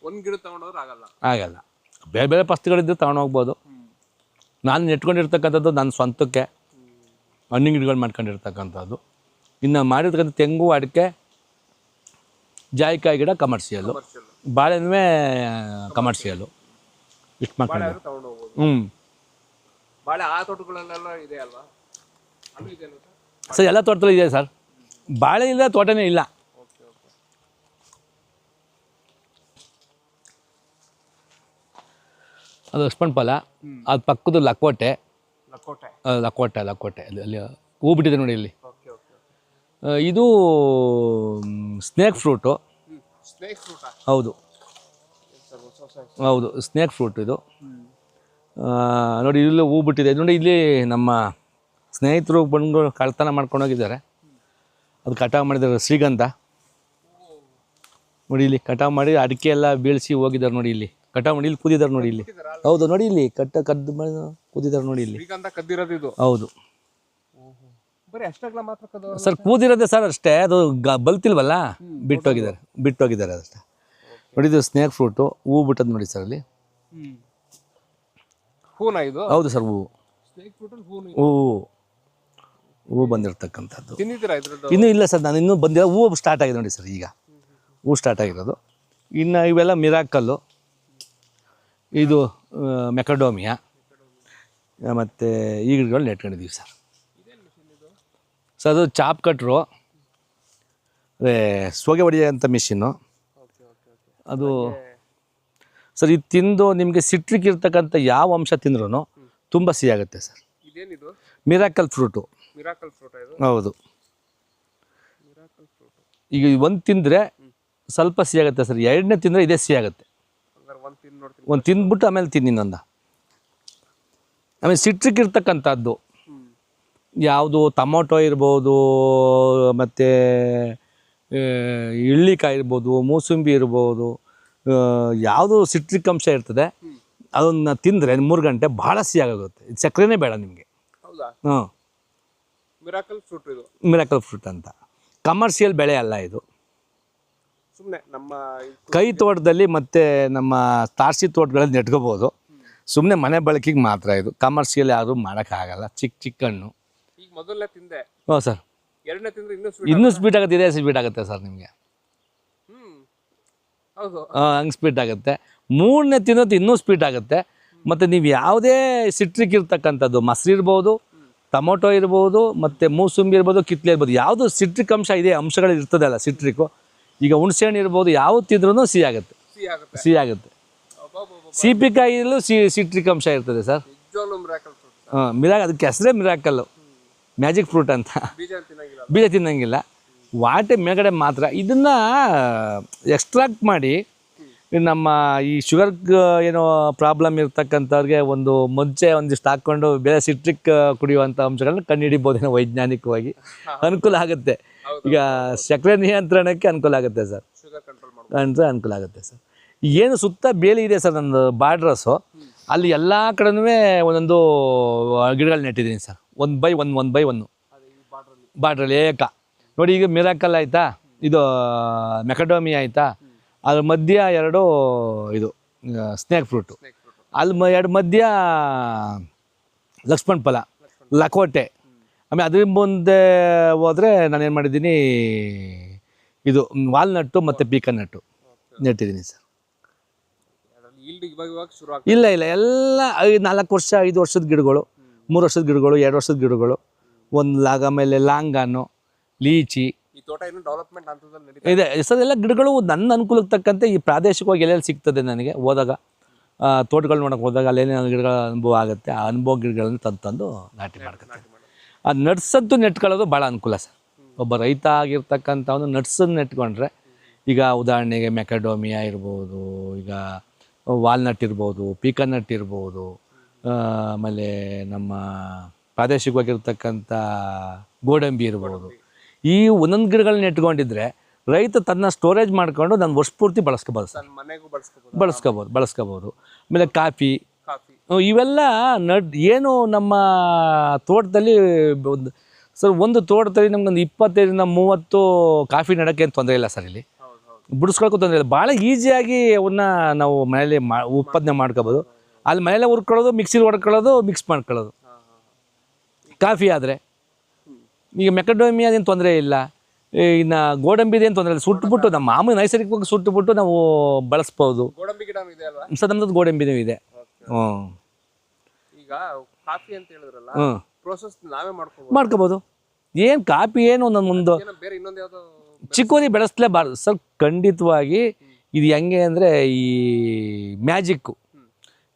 ಒಂದು ಗಿಡ ತಗೊಂಡೋದ್ರೆ ಆಗಲ್ಲ. ಆಗಲ್ಲ. ಬೇರೆ ಬೇರೆ ಪಸ್ತುಗಳಿದ್ದು ತಗೊಂಡು ಹೋಗ್ಬೋದು. ನಾನು ನೆಟ್ಕೊಂಡಿರ್ತಕ್ಕಂಥದ್ದು ನನ್ನ ಸ್ವಂತಕ್ಕೆ ಹಣ್ಣಿನ ಗಿಡಗಳು ಮಾಡ್ಕೊಂಡಿರ್ತಕ್ಕಂಥದ್ದು. ಇನ್ನು ಮಾಡಿರ್ತಕ್ಕಂಥ ತೆಂಗು, ಅಡಿಕೆ, ಜಾಯಿಕಾಯಿ ಗಿಡ ಕಮರ್ಷಿಯಲ್ಲು, ಬಾಳೆನೂ ಕಮರ್ಷಿಯಲ್ಲು. ಇಷ್ಟು ಮಾಡ್ಕೊಂಡು ತಗೊಂಡು ಹೋಗ್ಬೋದು. ಬಾಳೆ ಆ ತೋಟಗಳಲ್ಲೆಲ್ಲ ಇದೆ ಅಲ್ವಾ? ಅಲ್ಲೂ ಇದೆ ಸರ್, ಎಲ್ಲ ತೋಟದಲ್ಲೂ ಇದೆ ಸರ್. ಬಾಳೆ ಇಲ್ಲ ತೋಟನೇ ಇಲ್ಲ. Okay okay. ಅದು ಲಕ್ಷ್ಮಣ ಫಲ. ಅದು ಪಕ್ಕದ ಲಕೋಟೆ. ಲಕೋಟೆ. ಲಕೋಟೆ ಅಲ್ಲಿ ಹೂ ಬಿಟ್ಟಿದೆ ನೋಡಿ ಇಲ್ಲಿ. Okay okay. ಇದು ಸ್ನೇಕ್ ಫ್ರೂಟು. ಸ್ನೇಕ್ ಫ್ರೂಟಾ? ಹೌದು ಹೌದು, ಸ್ನೇಕ್ ಫ್ರೂಟ್ ಇದು. ನೋಡಿ ಇಲ್ಲಿ ಹೂ ಬಿಟ್ಟಿದೆ ನೋಡಿ. ಇಲ್ಲಿ ನಮ್ಮ ಸ್ನೇಹಿತರು ಬಂದು ಕಳ್ತನ ಮಾಡ್ಕೊಂಡೋಗಿದ್ದಾರೆ. ಅದು ಕಟಾವು ಮಾಡಿದ್ದಾರೆ, ಶ್ರೀಗಂಧ. ನೋಡಿ ಇಲ್ಲಿ ಕಟಾವು ಮಾಡಿ ಅಡಿಕೆ ಎಲ್ಲ ಬೀಳಿಸಿ ಹೋಗಿದ್ದಾರೆ ನೋಡಿ. ಇಲ್ಲಿ ಕಟಾವು ಮಾಡಿ ಇಲ್ಲಿ ಕೂದಿದ್ದಾರೆ ನೋಡಿ ಇಲ್ಲಿ. ಹೌದು ನೋಡಿ ಇಲ್ಲಿ ಕದ್ದು ಮಾಡಿ ಕೂದಿದ್ದಾರೆ ನೋಡಿ ಇಲ್ಲಿ. ಶ್ರೀಗಂಧ ಕದ್ದಿರೋದು ಇದು? ಹೌದು. ಬರೀ ಅಷ್ಟಾಗ್ಲ ಮಾತ್ರ ಕದ್ದು ಸರ್, ಕೂದಿರೋದೇ ಸರ್ ಅಷ್ಟೇ. ಅದು ಬಲ್ತಿಲ್ವಲ್ಲ, ಬಿಟ್ಟೋಗಿದ್ದಾರೆ ಅದಷ್ಟೇ ನೋಡಿ. ಇದು ಸ್ನೇಕ್ ಫ್ರೂಟು, ಹೂ ಬಿಟ್ಟದ್ದು ನೋಡಿ ಸರ್ ಅಲ್ಲಿ. ಹೂನಾ ಇದು? ಹೌದು ಸರ್, ಹೂವು. ಸ್ನೇಕ್ ಫ್ರೂಟ್ ಅಲ್ಲಿ ಹೂವು ಬಂದಿರತಕ್ಕಂಥದ್ದು. ತಿಂದಿದ್ದೀರಾ ಇದ್ರದ್ದು? ಇನ್ನೂ ಇಲ್ಲ ಸರ್, ನಾನು ಇನ್ನೂ ಬಂದಿಲ್ಲ. ಹೂವು ಸ್ಟಾರ್ಟ್ ಆಗಿದೆ ನೋಡಿ ಸರ್, ಈಗ ಹೂ ಸ್ಟಾರ್ಟ್ ಆಗಿರೋದು. ಇನ್ನು ಇವೆಲ್ಲ ಮಿರಾಕಲ್ಲು, ಇದು ಮೆಕಡೋಮಿಯಾ, ಮತ್ತು ಈ ಗಿಡಗಳು ನೆಟ್ಕೊಂಡಿದ್ದೀವಿ ಸರ್. ಸರ್ ಅದು ಚಾಪ್ ಕಟ್ರು, ಅದೇ ಸೋಗೆ ಹೊಡೆಯೋಂಥ ಮಿಷಿನ್ನು ಅದು. ಸರ್ ಇದು ತಿಂದು ನಿಮಗೆ ಸಿಟ್ರಿಕ್ ಇರ್ತಕ್ಕಂಥ ಯಾವ ಅಂಶ ತಿಂದ್ರೂ ತುಂಬ ಸಿಹಿ ಆಗುತ್ತೆ ಸರ್. ಇದೇನಿದು? Miracle fruit. ಮಿರಾಕಲ್ ಫ್ರೂಟ್ ಇದು? ಹೌದು. Miracle fruit. ಈಗ ಒಂದು ತಿಂದರೆ ಸ್ವಲ್ಪ ಸಿಹಿ ಆಗುತ್ತೆ ಸರ್. 2ನೇ ತಿಂದರೆ ಇದೇ ಸಿಹಿ ಆಗುತ್ತೆ. ಒಂದು ತಿಂದ್ಬಿಟ್ಟು ಆಮೇಲೆ ತಿನ್ನಿ ಇನ್ನೊಂದು. ಆಮೇಲೆ ಸಿಟ್ರಿಕ್ ಇರ್ತಕ್ಕಂಥದ್ದು ಯಾವುದು, ಟೊಮೊಟೊ ಇರ್ಬೋದು, ಮತ್ತು ಇಳ್ಳಿಕಾಯಿ ಇರ್ಬೋದು, ಮೂಸಂಬಿ ಇರ್ಬೋದು, ಯಾವುದು ಸಿಟ್ರಿಕ್ ಅಂಶ ಇರ್ತದೆ ಅದನ್ನು ತಿಂದರೆ 3 ಗಂಟೆ ಭಾಳ ಸಿಹಿಯಾಗುತ್ತೆ. ಇದು ಸಕ್ಕರೆನೇ ಬೇಡ ನಿಮಗೆ. ಹೌದಾ? ಮಿರಾಕಲ್ ಫ್ರೂಟ್ ಇದು. ಮಿರಾಕಲ್ ಫ್ರೂಟ್ ಅಂತ ಕಮರ್ಷಿಯಲ್ ಬೆಳೆ ಅಲ್ಲ ಇದು. ಸುಮ್ಮನೆ ನಮ್ಮ ಕೈ ತೋಟದಲ್ಲಿ ಮತ್ತು ನಮ್ಮ ತಾರಸಿ ತೋಟಗಳಲ್ಲಿ ನೆಟ್ಕೋಬೋದು. ಸುಮ್ಮನೆ ಮನೆ ಬಳಕೆಗೆ ಮಾತ್ರ ಇದು. ಕಮರ್ಷಿಯಲ್ ಯಾರು ಮಾಡೋಕ್ಕಾಗಲ್ಲ. ಚಿಕ್ಕ ಹಣ್ಣು. ಈಗ ಮೊದಲನೇ ತಿಂದೆ. ಹ್ಞೂ ಸರ್. 2ನೇ ತಿಂದ್ರೆ ಇನ್ನೂ ಸ್ವೀಟ್ ಆಗುತ್ತೆ. ಇದೇ ಸ್ವೀಟ್ ಆಗುತ್ತೆ ಸರ್ ನಿಮಗೆ. ಹೌದು, ಹಂಗೆ ಸ್ವೀಟ್ ಆಗುತ್ತೆ. 3ನೇ ತಿನ್ನೋದು ಇನ್ನೂ ಸ್ವೀಟ್ ಆಗುತ್ತೆ. ಮತ್ತು ನೀವು ಯಾವುದೇ ಸಿಟ್ರಿಕ್ ಇರ್ತಕ್ಕಂಥದ್ದು, ಮೊಸರು ಇರ್ಬೋದು, ಟೊಮೊಟೊ ಇರ್ಬೋದು, ಮತ್ತು ಮೂಸಂಬಿ ಇರ್ಬೋದು, ಕಿತ್ಲೆ ಇರ್ಬೋದು, ಯಾವುದು ಸಿಟ್ರಿಕ್ ಅಂಶ ಇದೆ, ಅಂಶಗಳು ಇರ್ತದೆ ಅಲ್ಲ ಸಿಟ್ರಿಕ್ಕು. ಈಗ ಹುಣಸೆಹಣ್ಣು ಇರ್ಬೋದು, ಯಾವುದು ತಿಂದ್ರೂ ಸಿಹಿ ಆಗುತ್ತೆ. ಸೀಪಿಕಾಯಿಯಲ್ಲೂ ಸಿಟ್ರಿಕ್ ಅಂಶ ಇರ್ತದೆ ಸರ್. ಮಿರಾಕಲ್, ಅದಕ್ಕೆ ಹೆಸರೇ ಮಿರಾಕಲ್ಲು, ಮ್ಯಾಜಿಕ್ ಫ್ರೂಟ್ ಅಂತ. ಬೀಜ ತಿನ್ನಂಗಿಲ್ಲ, ವಾಟೆ ಮೇಲ್ಗಡೆ ಮಾತ್ರ. ಇದನ್ನು ಎಕ್ಸ್ಟ್ರಾಕ್ಟ್ ಮಾಡಿ ನಮ್ಮ ಈ ಶುಗರ್ ಏನೋ ಪ್ರಾಬ್ಲಮ್ ಇರ್ತಕ್ಕಂಥವ್ರಿಗೆ ಒಂದು ಮುಂಚೆ ಒಂದಿಷ್ಟು ಹಾಕ್ಕೊಂಡು ಬೇರೆ ಸಿಟ್ರಿಕ್ ಕುಡಿಯುವಂಥ ಅಂಶಗಳನ್ನ ಕಂಡುಹಿಡಿಬೋದೇನೋ ವೈಜ್ಞಾನಿಕವಾಗಿ ಅನುಕೂಲ ಆಗುತ್ತೆ. ಈಗ ಸಕ್ಕರೆ ನಿಯಂತ್ರಣಕ್ಕೆ ಅನುಕೂಲ ಆಗುತ್ತೆ ಸರ್, ಶುಗರ್ ಕಂಟ್ರೋಲ್ ಮಾಡ್ಬೋದು. ಅಂದರೆ ಅನುಕೂಲ ಆಗುತ್ತೆ ಸರ್. ಏನು ಸುತ್ತ ಬೇಲಿ ಇದೆ ಸರ್ ನಂದು ಬಾರ್ಡ್ರಸ್ಸು, ಅಲ್ಲಿ ಎಲ್ಲ ಕಡೆನೂ ಒಂದೊಂದು ಗಿಡಗಳು ನೆಟ್ಟಿದ್ದೀನಿ ಸರ್, 1 ಬೈ 1 ಅದೇ ಈ ಬಾರ್ಡ್ರಲ್ಲಿ ಬಾರ್ಡ್ರಲ್ಲಿ ಏಕ. ನೋಡಿ ಈಗ ಮಿರಾಕಲ್ ಆಯಿತಾ, ಇದು ಮೆಕಡೋಮಿ ಆಯಿತಾ, ಅದ್ರ ಮಧ್ಯ 2 ಇದು ಸ್ನೇಕ್ ಫ್ರೂಟು, ಅಲ್ಲಿ 2 ಮಧ್ಯ ಲಕ್ಷ್ಮಣ ಫಲ, ಲಕೋಟೆ. ಆಮೇಲೆ ಅದ್ರ ಮುಂದೆ ಹೋದರೆ ನಾನೇನು ಮಾಡಿದ್ದೀನಿ, ಇದು ವಾಲ್ನಟ್ಟು ಮತ್ತು ಪೀಕನ್ ನಟ್ಟು ನೆಟ್ಟಿದ್ದೀನಿ ಸರ್. ಅದರಲ್ಲಿ ಈಲ್ಡ್ ಇವಾಗ ಶುರು ಆಗ್ತದೆ. ಇಲ್ಲ ಎಲ್ಲ 4 ವರ್ಷ 5 ವರ್ಷದ ಗಿಡಗಳು, 3 ವರ್ಷದ ಗಿಡಗಳು, 2 ವರ್ಷದ ಗಿಡಗಳು, ಆಮೇಲೆ ಲಾಂಗಾನು, ಲೀಚಿ ಈ ತೋಟ ಇನ್ನೂ ಡೆವಲಪ್ಮೆಂಟ್ ಹಂತದಲ್ಲಿ ನಡೀತಾ ಇದೆ ಸರ್. ಎಲ್ಲ ಗಿಡಗಳು ನನ್ನ ಅನುಕೂಲಕ್ಕೆ ತಕ್ಕಂತೆ ಈ ಪ್ರಾದೇಶಿಕವಾಗಿ ಎಲ್ಲೆಲ್ಲಿ ಸಿಗ್ತದೆ ನನಗೆ ಹೋದಾಗ, ತೋಟಗಳು ನೋಡೋಕೆ ಹೋದಾಗ ಅಲ್ಲೇನೇ ಗಿಡಗಳ ಅನುಭವ ಆಗುತ್ತೆ, ಆ ಅನುಭವ ಗಿಡಗಳನ್ನು ತಂದು ನಾಟಿ ಮಾಡ್ಕೊತಾರೆ. ಆ ನಟ್ಸಂತೂ ನೆಟ್ಕೊಳ್ಳೋದು ಭಾಳ ಅನುಕೂಲ ಸರ್. ಒಬ್ಬ ರೈತ ಆಗಿರ್ತಕ್ಕಂಥವನು ನಟ್ಸನ್ನು ನೆಟ್ಕೊಂಡ್ರೆ, ಈಗ ಉದಾಹರಣೆಗೆ ಮೆಕಡೋಮಿಯಾ ಇರ್ಬೋದು, ಈಗ ವಾಲ್ನಟ್ ಇರ್ಬೋದು, ಪೀಕನ್ ನಟ್ ಇರ್ಬೋದು, ಆಮೇಲೆ ನಮ್ಮ ಪ್ರಾದೇಶಿಕವಾಗಿರ್ತಕ್ಕಂಥ ಗೋಡಂಬಿ ಇರ್ಬೋದು, ಈ ಒಂದೊಂದು ಗಿಡಗಳನ್ನ ಇಟ್ಕೊಂಡಿದ್ರೆ ರೈತ ತನ್ನ ಸ್ಟೋರೇಜ್ ಮಾಡ್ಕೊಂಡು ನಾನು ವರ್ಷ ಪೂರ್ತಿ ಬಳಸ್ಕೋಬೋದು ಸರ್, ಮನೆಗೂ ಬಳಸ್ಕೋಬೋದು. ಆಮೇಲೆ ಕಾಫಿ, ಕಾಫಿ ಇವೆಲ್ಲ ಏನು ನಮ್ಮ ತೋಟದಲ್ಲಿ ಒಂದು ತೋಟದಲ್ಲಿ ನಮ್ಗೊಂದು 25-30 ಕಾಫಿ ನೆಡೋಕ್ಕೆ ಏನು ತೊಂದರೆ ಇಲ್ಲ ಸರ್. ಇಲ್ಲಿ ಬಿಡಿಸ್ಕೊಳಕ್ಕೂ ತೊಂದರೆ ಇಲ್ಲ, ಭಾಳ ಈಸಿಯಾಗಿ ಅವನ್ನ ನಾವು ಮನೇಲಿ ಉತ್ಪಾದನೆ ಮಾಡ್ಕೋಬೋದು. ಅಲ್ಲಿ ಮನೇಲೆ ಹುರ್ಕೊಳ್ಳೋದು, ಮಿಕ್ಸಿಲಿ ಹೊಡ್ಕೊಳ್ಳೋದು, ಮಿಕ್ಸ್ ಮಾಡ್ಕೊಳ್ಳೋದು. ಕಾಫಿ ಆದರೆ ಈಗ ಮೆಕಡೋಮಿಯಾ ಅದೇನು ತೊಂದರೆ ಇಲ್ಲ, ಇನ್ನು ಗೋಡಂಬಿದೇನು ತೊಂದರೆ ಇಲ್ಲ, ಸುಟ್ಟುಬಿಟ್ಟು ನಮ್ಮ ಮಾಮೂಲಿ ನೈಸರ್ಗಿಕವಾಗಿ ಸುಟ್ಟುಬಿಟ್ಟು ನಾವು ಬಳಸ್ಬೋದು ಗೋಡಂಬಿ ಗಿಡ ಇದೆ ಅಲ್ವಾ ಸರ್. ನಮ್ಮದು ಗೋಡಂಬಿನೂ ಇದೆ. ಈಗ ಕಾಫಿ ಅಂತ ಹೇಳಿದ್ರಲ್ಲ, ಪ್ರೋಸೆಸ್ ನಾವೇ ಮಾಡ್ಕೋಬೋದು. ಏನು ಕಾಫಿ ಏನು ಒಂದೊಂದು ಬೇರೆ ಇನ್ನೊಂದು ಯಾವ್ದೋ ಚಿಕ್ಕೋರಿ ಬೆಳೆಸಲೇಬಾರ್ದು ಸರ್. ಖಂಡಿತವಾಗಿ ಇದು ಹೆಂಗೆ ಅಂದರೆ ಈ ಮ್ಯಾಜಿಕ್ಕು.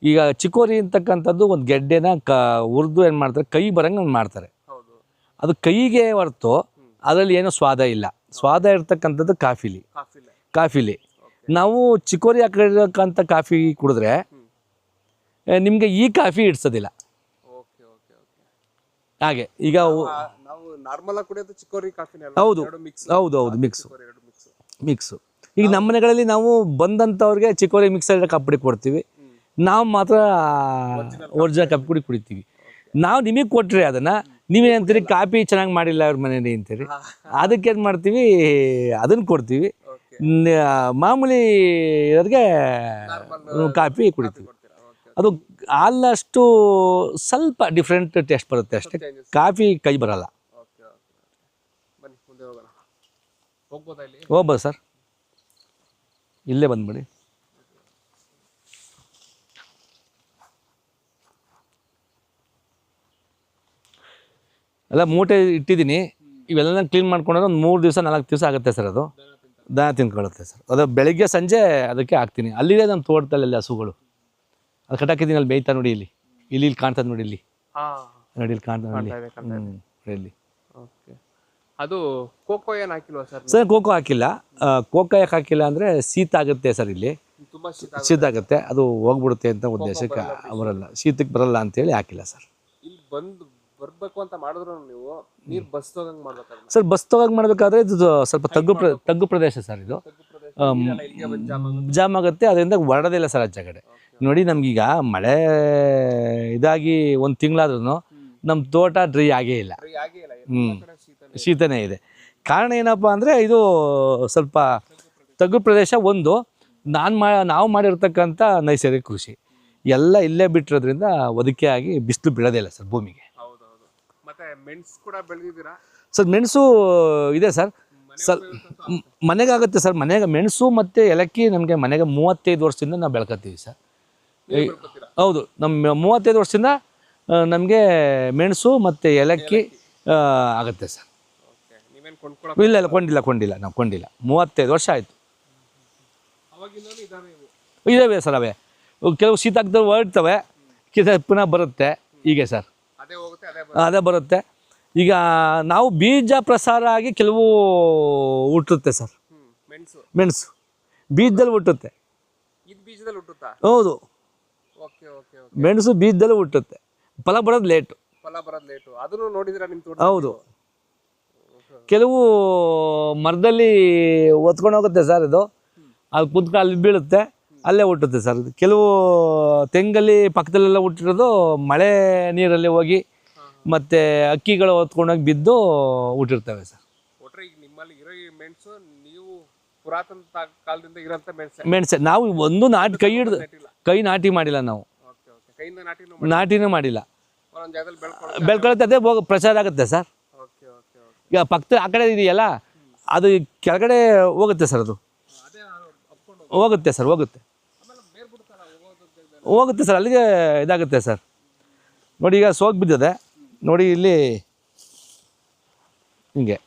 ಈಗ ಚಿಕೋರಿ ಅಂತಕ್ಕಂಥದ್ದು ಒಂದು ಗೆಡ್ಡೆನ ಹುರಿದು ಏನು ಮಾಡ್ತಾರೆ, ಕೈ ಬರಂಗೆ ಮಾಡ್ತಾರೆ. ಅದು ಕೈಗೆ ಹೊರತು ಅದರಲ್ಲಿ ಏನೂ ಸ್ವಾದ ಇಲ್ಲ. ಸ್ವಾದ ಇರ್ತಕ್ಕಂಥದ್ದು ಕಾಫಿಲಿ. ನಾವು ಚಿಕೋರಿ ಹಾಕಿರ್ತಕ್ಕಂಥ ಕಾಫಿ ಕುಡಿದ್ರೆ ನಿಮಗೆ ಈ ಕಾಫಿ ಇಡ್ಸೋದಿಲ್ಲ. ಹಾಗೆ ಈಗ ನಾವು ನಾರ್ಮಲ್ ಆಗಿ ಕುಡಿಯೋದು ಚಿಕೋರಿ ಕಾಫಿನೇ ಅಲ್ಲ? ಹೌದು ಮಿಕ್ಸು. ಈಗ ನಮ್ಮ ಮನೆಗಳಲ್ಲಿ ನಾವು ಬಂದಂಥವ್ರಿಗೆ ಚಿಕೋರಿ ಮಿಕ್ಸರ್ ಕಾಪಿ ಕೊಡ್ತೀವಿ, ನಾವು ಮಾತ್ರ ಒರಿಜಿನಲ್ ಕಾಫಿ ಪುಡಿ ಕುಡಿತೀವಿ. ನಾವು ನಿಮಗೆ ಕೊಟ್ಟರೆ ಅದನ್ನು ನೀವೇನಂತೀರಿ, ಕಾಫಿ ಚೆನ್ನಾಗಿ ಮಾಡಿಲ್ಲ ಅವ್ರ ಮನೇಲಿ ಅಂತೀರಿ. ಅದಕ್ಕೆ ಏನು ಮಾಡ್ತೀವಿ, ಅದನ್ನು ಕೊಡ್ತೀವಿ. ಮಾಮೂಲಿ ಇರೋರಿಗೆ ಕಾಫಿ ಕುಡಿತೀವಿ. ಅದು ಹಾಲಷ್ಟು ಸ್ವಲ್ಪ ಡಿಫ್ರೆಂಟ್ ಟೇಸ್ಟ್ ಬರುತ್ತೆ ಅಷ್ಟೇ, ಕಾಫಿ ಕೈ ಬರಲ್ಲ. ಹೋಗ್ಬೋದು ಸರ್, ಇಲ್ಲೇ ಬಂದ್ಬಿಡಿ. ಎಲ್ಲ ಮೂಟೆ ಇಟ್ಟಿದ್ದೀನಿ, ಇವೆಲ್ಲ ಕ್ಲೀನ್ ಮಾಡ್ಕೊಂಡ್ರೆ ಒಂದು 3 ದಿವಸ 4 ದಿವಸ ಆಗುತ್ತೆ ಸರ್. ಅದು ದನ ತಿನ್ಕೊಳ್ಳುತ್ತೆ ಸರ್. ಅದು ಬೆಳಗ್ಗೆ ಸಂಜೆ ಅದಕ್ಕೆ ಹಾಕ್ತೀನಿ. ಅಲ್ಲಿದೆ ನಮ್ಮ ತೋಟದಲ್ಲಿ ಹಸುಗಳು, ಅದು ಕಟ್ಟಾಕಿದ್ದೀನಿ. ಅಲ್ಲಿ ಬೇಯ್ತಾ ನೋಡಿ, ಇಲ್ಲಿ ಕಾಣ್ತದೆ ನೋಡಿ, ಇಲ್ಲಿ ಕಾಣ್ತದೆ ನೋಡಿ. ಇಲ್ಲಿ ಅದು ಕೋಕೋ ಏನು ಹಾಕಿಲ್ವಾ ಸರ್? ಸರ್ ಕೋಕೋ ಹಾಕಿಲ್ಲ. ಕೋಕೋ ಯಾಕೆ ಹಾಕಿಲ್ಲ ಅಂದರೆ ಶೀತ ಆಗುತ್ತೆ ಸರ್, ಇಲ್ಲಿ ತುಂಬಾ ಶೀತ ಆಗುತ್ತೆ, ಅದು ಹೋಗ್ಬಿಡುತ್ತೆ ಅಂತ ಉದ್ದೇಶಕ್ಕೆ ಬರಲ್ಲ, ಶೀತಕ್ಕೆ ಬರಲ್ಲ ಅಂತೇಳಿ ಹಾಕಿಲ್ಲ ಸರ್. ಇಲ್ಲಿ ಬರ್ಬೇಕು ಅಂತ ಮಾಡಿದ್ರು ನೀವು ನೀರು ಬಸ್ ತಗಂಗೆ ಮಾಡ್ಬೇಕಾದ್ರೆ ಸರ್, ಬಸ್ ತಗೋಂಗೆ ಮಾಡಬೇಕಾದ್ರೆ ಇದು ಸ್ವಲ್ಪ ತಗ್ಗು ಪ್ರದೇಶ ಸರ್. ಇದು ಜಾಮ್ ಆಗುತ್ತೆ, ಅದರಿಂದ ಹೊರಡೋದಿಲ್ಲ ಸರ್ ಆಚೆಗಡೆ. ನೋಡಿ, ನಮಗೀಗ ಮಳೆ ಇದಾಗಿ 1 ತಿಂಗಳಾದ್ರೂ ನಮ್ಮ ತೋಟ ಡ್ರೈ ಆಗೇ ಇಲ್ಲ. ಶೀತನೇ ಇದೆ. ಕಾರಣ ಏನಪ್ಪ ಅಂದರೆ ಇದು ಸ್ವಲ್ಪ ತಗ್ಗು ಪ್ರದೇಶ. ಒಂದು ನಾವು ಮಾಡಿರ್ತಕ್ಕಂಥ ನೈಸರ್ಗಿಕ ಕೃಷಿ ಎಲ್ಲ ಇಲ್ಲೇ ಬಿಟ್ಟಿರೋದ್ರಿಂದ ಒದಕೆ ಆಗಿ ಬಿಸಿಲು ಬೀಳೋದಿಲ್ಲ ಸರ್ ಭೂಮಿಗೆ. ಮತ್ತೆ ಮೆಣಸು ಕೂಡ ಬೆಳೆದಿದ್ದೀರಾ ಸರ್? ಮೆಣಸು ಇದೆ ಸರ್, ಮನೆಗಾಗುತ್ತೆ ಸರ್. ಮನೆಗೆ ಮೆಣಸು ಮತ್ತು ಏಲಕ್ಕಿ ನಮಗೆ ಮನೆಗೆ 35 ವರ್ಷದಿಂದ ನಾವು ಬೆಳ್ಕೊತೀವಿ ಸರ್. ಹೌದು, ನಮ್ಮ 35 ವರ್ಷದಿಂದ ನಮಗೆ ಮೆಣಸು ಮತ್ತು ಏಲಕ್ಕಿ ಆಗುತ್ತೆ ಸರ್. ಇಲ್ಲ ಕೊಂಡಿಲ್ಲ, ನಾವು ಕೊಂಡಿಲ್ಲ. 35 ವರ್ಷ ಆಯಿತು. ಇದಾವೆ ಸರ್, ಅವೇ ಕೆಲವು ಶೀತಾಗ್ತವೆ, ಹೊರಡ್ತವೆ, ಪುನಃ ಬರುತ್ತೆ. ಹೀಗೆ ಸರ್, ಅದೇ ಬರುತ್ತೆ. ಈಗ ನಾವು ಬೀಜ ಪ್ರಸಾರ ಆಗಿ ಕೆಲವು ಹುಟ್ಟುತ್ತೆ ಸರ್. ಮೆಣಸು ಬೀಜದಲ್ಲಿ ಹುಟ್ಟುತ್ತೆ. ಇದು ಬೀಜದಲ್ಲಿ ಹುಟ್ಟುತ್ತಾ? ಹೌದು, ಓಕೆ ಓಕೆ ಓಕೆ. ಮೆಣಸು ಬೀಜದಲ್ಲೂ ಹುಟ್ಟುತ್ತೆ, ಫಲ ಬರೋದು ಲೇಟು. ಫಲ ಬರೋದು ಲೇಟು. ಅದನ್ನು ನೋಡಿದಿರಾ ನಿಮ್ಮ ತೋಟ? ಹೌದು, ಕೆಲವು ಮರದಲ್ಲಿ ಒತ್ಕೊಂಡು ಹೋಗುತ್ತೆ ಸರ್, ಇದು ಅದು ಕುತ್ಕೊಂಡು ಅಲ್ಲಿ ಬೀಳುತ್ತೆ, ಅಲ್ಲೇ ಹುಟ್ಟುತ್ತೆ ಸರ್. ಇದು ಕೆಲವು ತೆಂಗಲ್ಲಿ ಪಕ್ಕದಲ್ಲೆಲ್ಲ ಹುಟ್ಟಿರೋದು ಮಳೆ ನೀರಲ್ಲಿ ಹೋಗಿ ಮತ್ತು ಅಕ್ಕಿಗಳು ಹೊತ್ಕೊಂಡೋಗಿ ಬಿದ್ದು ಹುಟ್ಟಿರ್ತವೆ ಸರ್. ಒಟ್ರೆ ಈಗ ನಿಮ್ಮಲ್ಲಿ ಇರೋ ಈ ಮೆಣಸು ನೀವು ಪುರಾತನ ಕಾಲದಿಂದ ಇರೋಂಥ ಮೆಣಸೆ. ನಾವು ಒಂದು ನಾಟಿ ಕೈ ಹಿಡ್ದು ಕೈ ನಾಟಿ ಮಾಡಿಲ್ಲ ನಾವು. Okay okay. ಕೈಯಿಂದ ನಾಟಿನೂ ಮಾಡಿಲ್ಲ. ಒಂದೊಂದು ಜಾಗದಲ್ಲಿ ಬೆಳ್ಕೊಳತ್ತೆ, ಅದೇ ಪ್ರಚಾರ ಆಗುತ್ತೆ ಸರ್. Okay okay okay. ಈಗ ಪಕ್ಕದ ಆ ಕಡೆ ಇದೆಯಲ್ಲ, ಅದು ಕೆಳಗಡೆ ಹೋಗುತ್ತೆ ಸರ್, ಅದು ಅದೇ ಅಪ್ಕೊಂಡು ಹೋಗುತ್ತೆ ಸರ್, ಹೋಗುತ್ತೆ ಆಮೇಲೆ ಬೇರೆ ಬಿಡ್ತಾರ ಹೋಗೋದು ಹೋಗುತ್ತೆ ಸರ್, ಅಲ್ಲಿಗೆ ಇದಾಗುತ್ತೆ ಸರ್. ನೋಡಿ ಈಗ ಸೋಗಿ ಬಿದ್ದಿದೆ ನೋಡಿ ಇಲ್ಲಿ, ಹಿಂಗೆ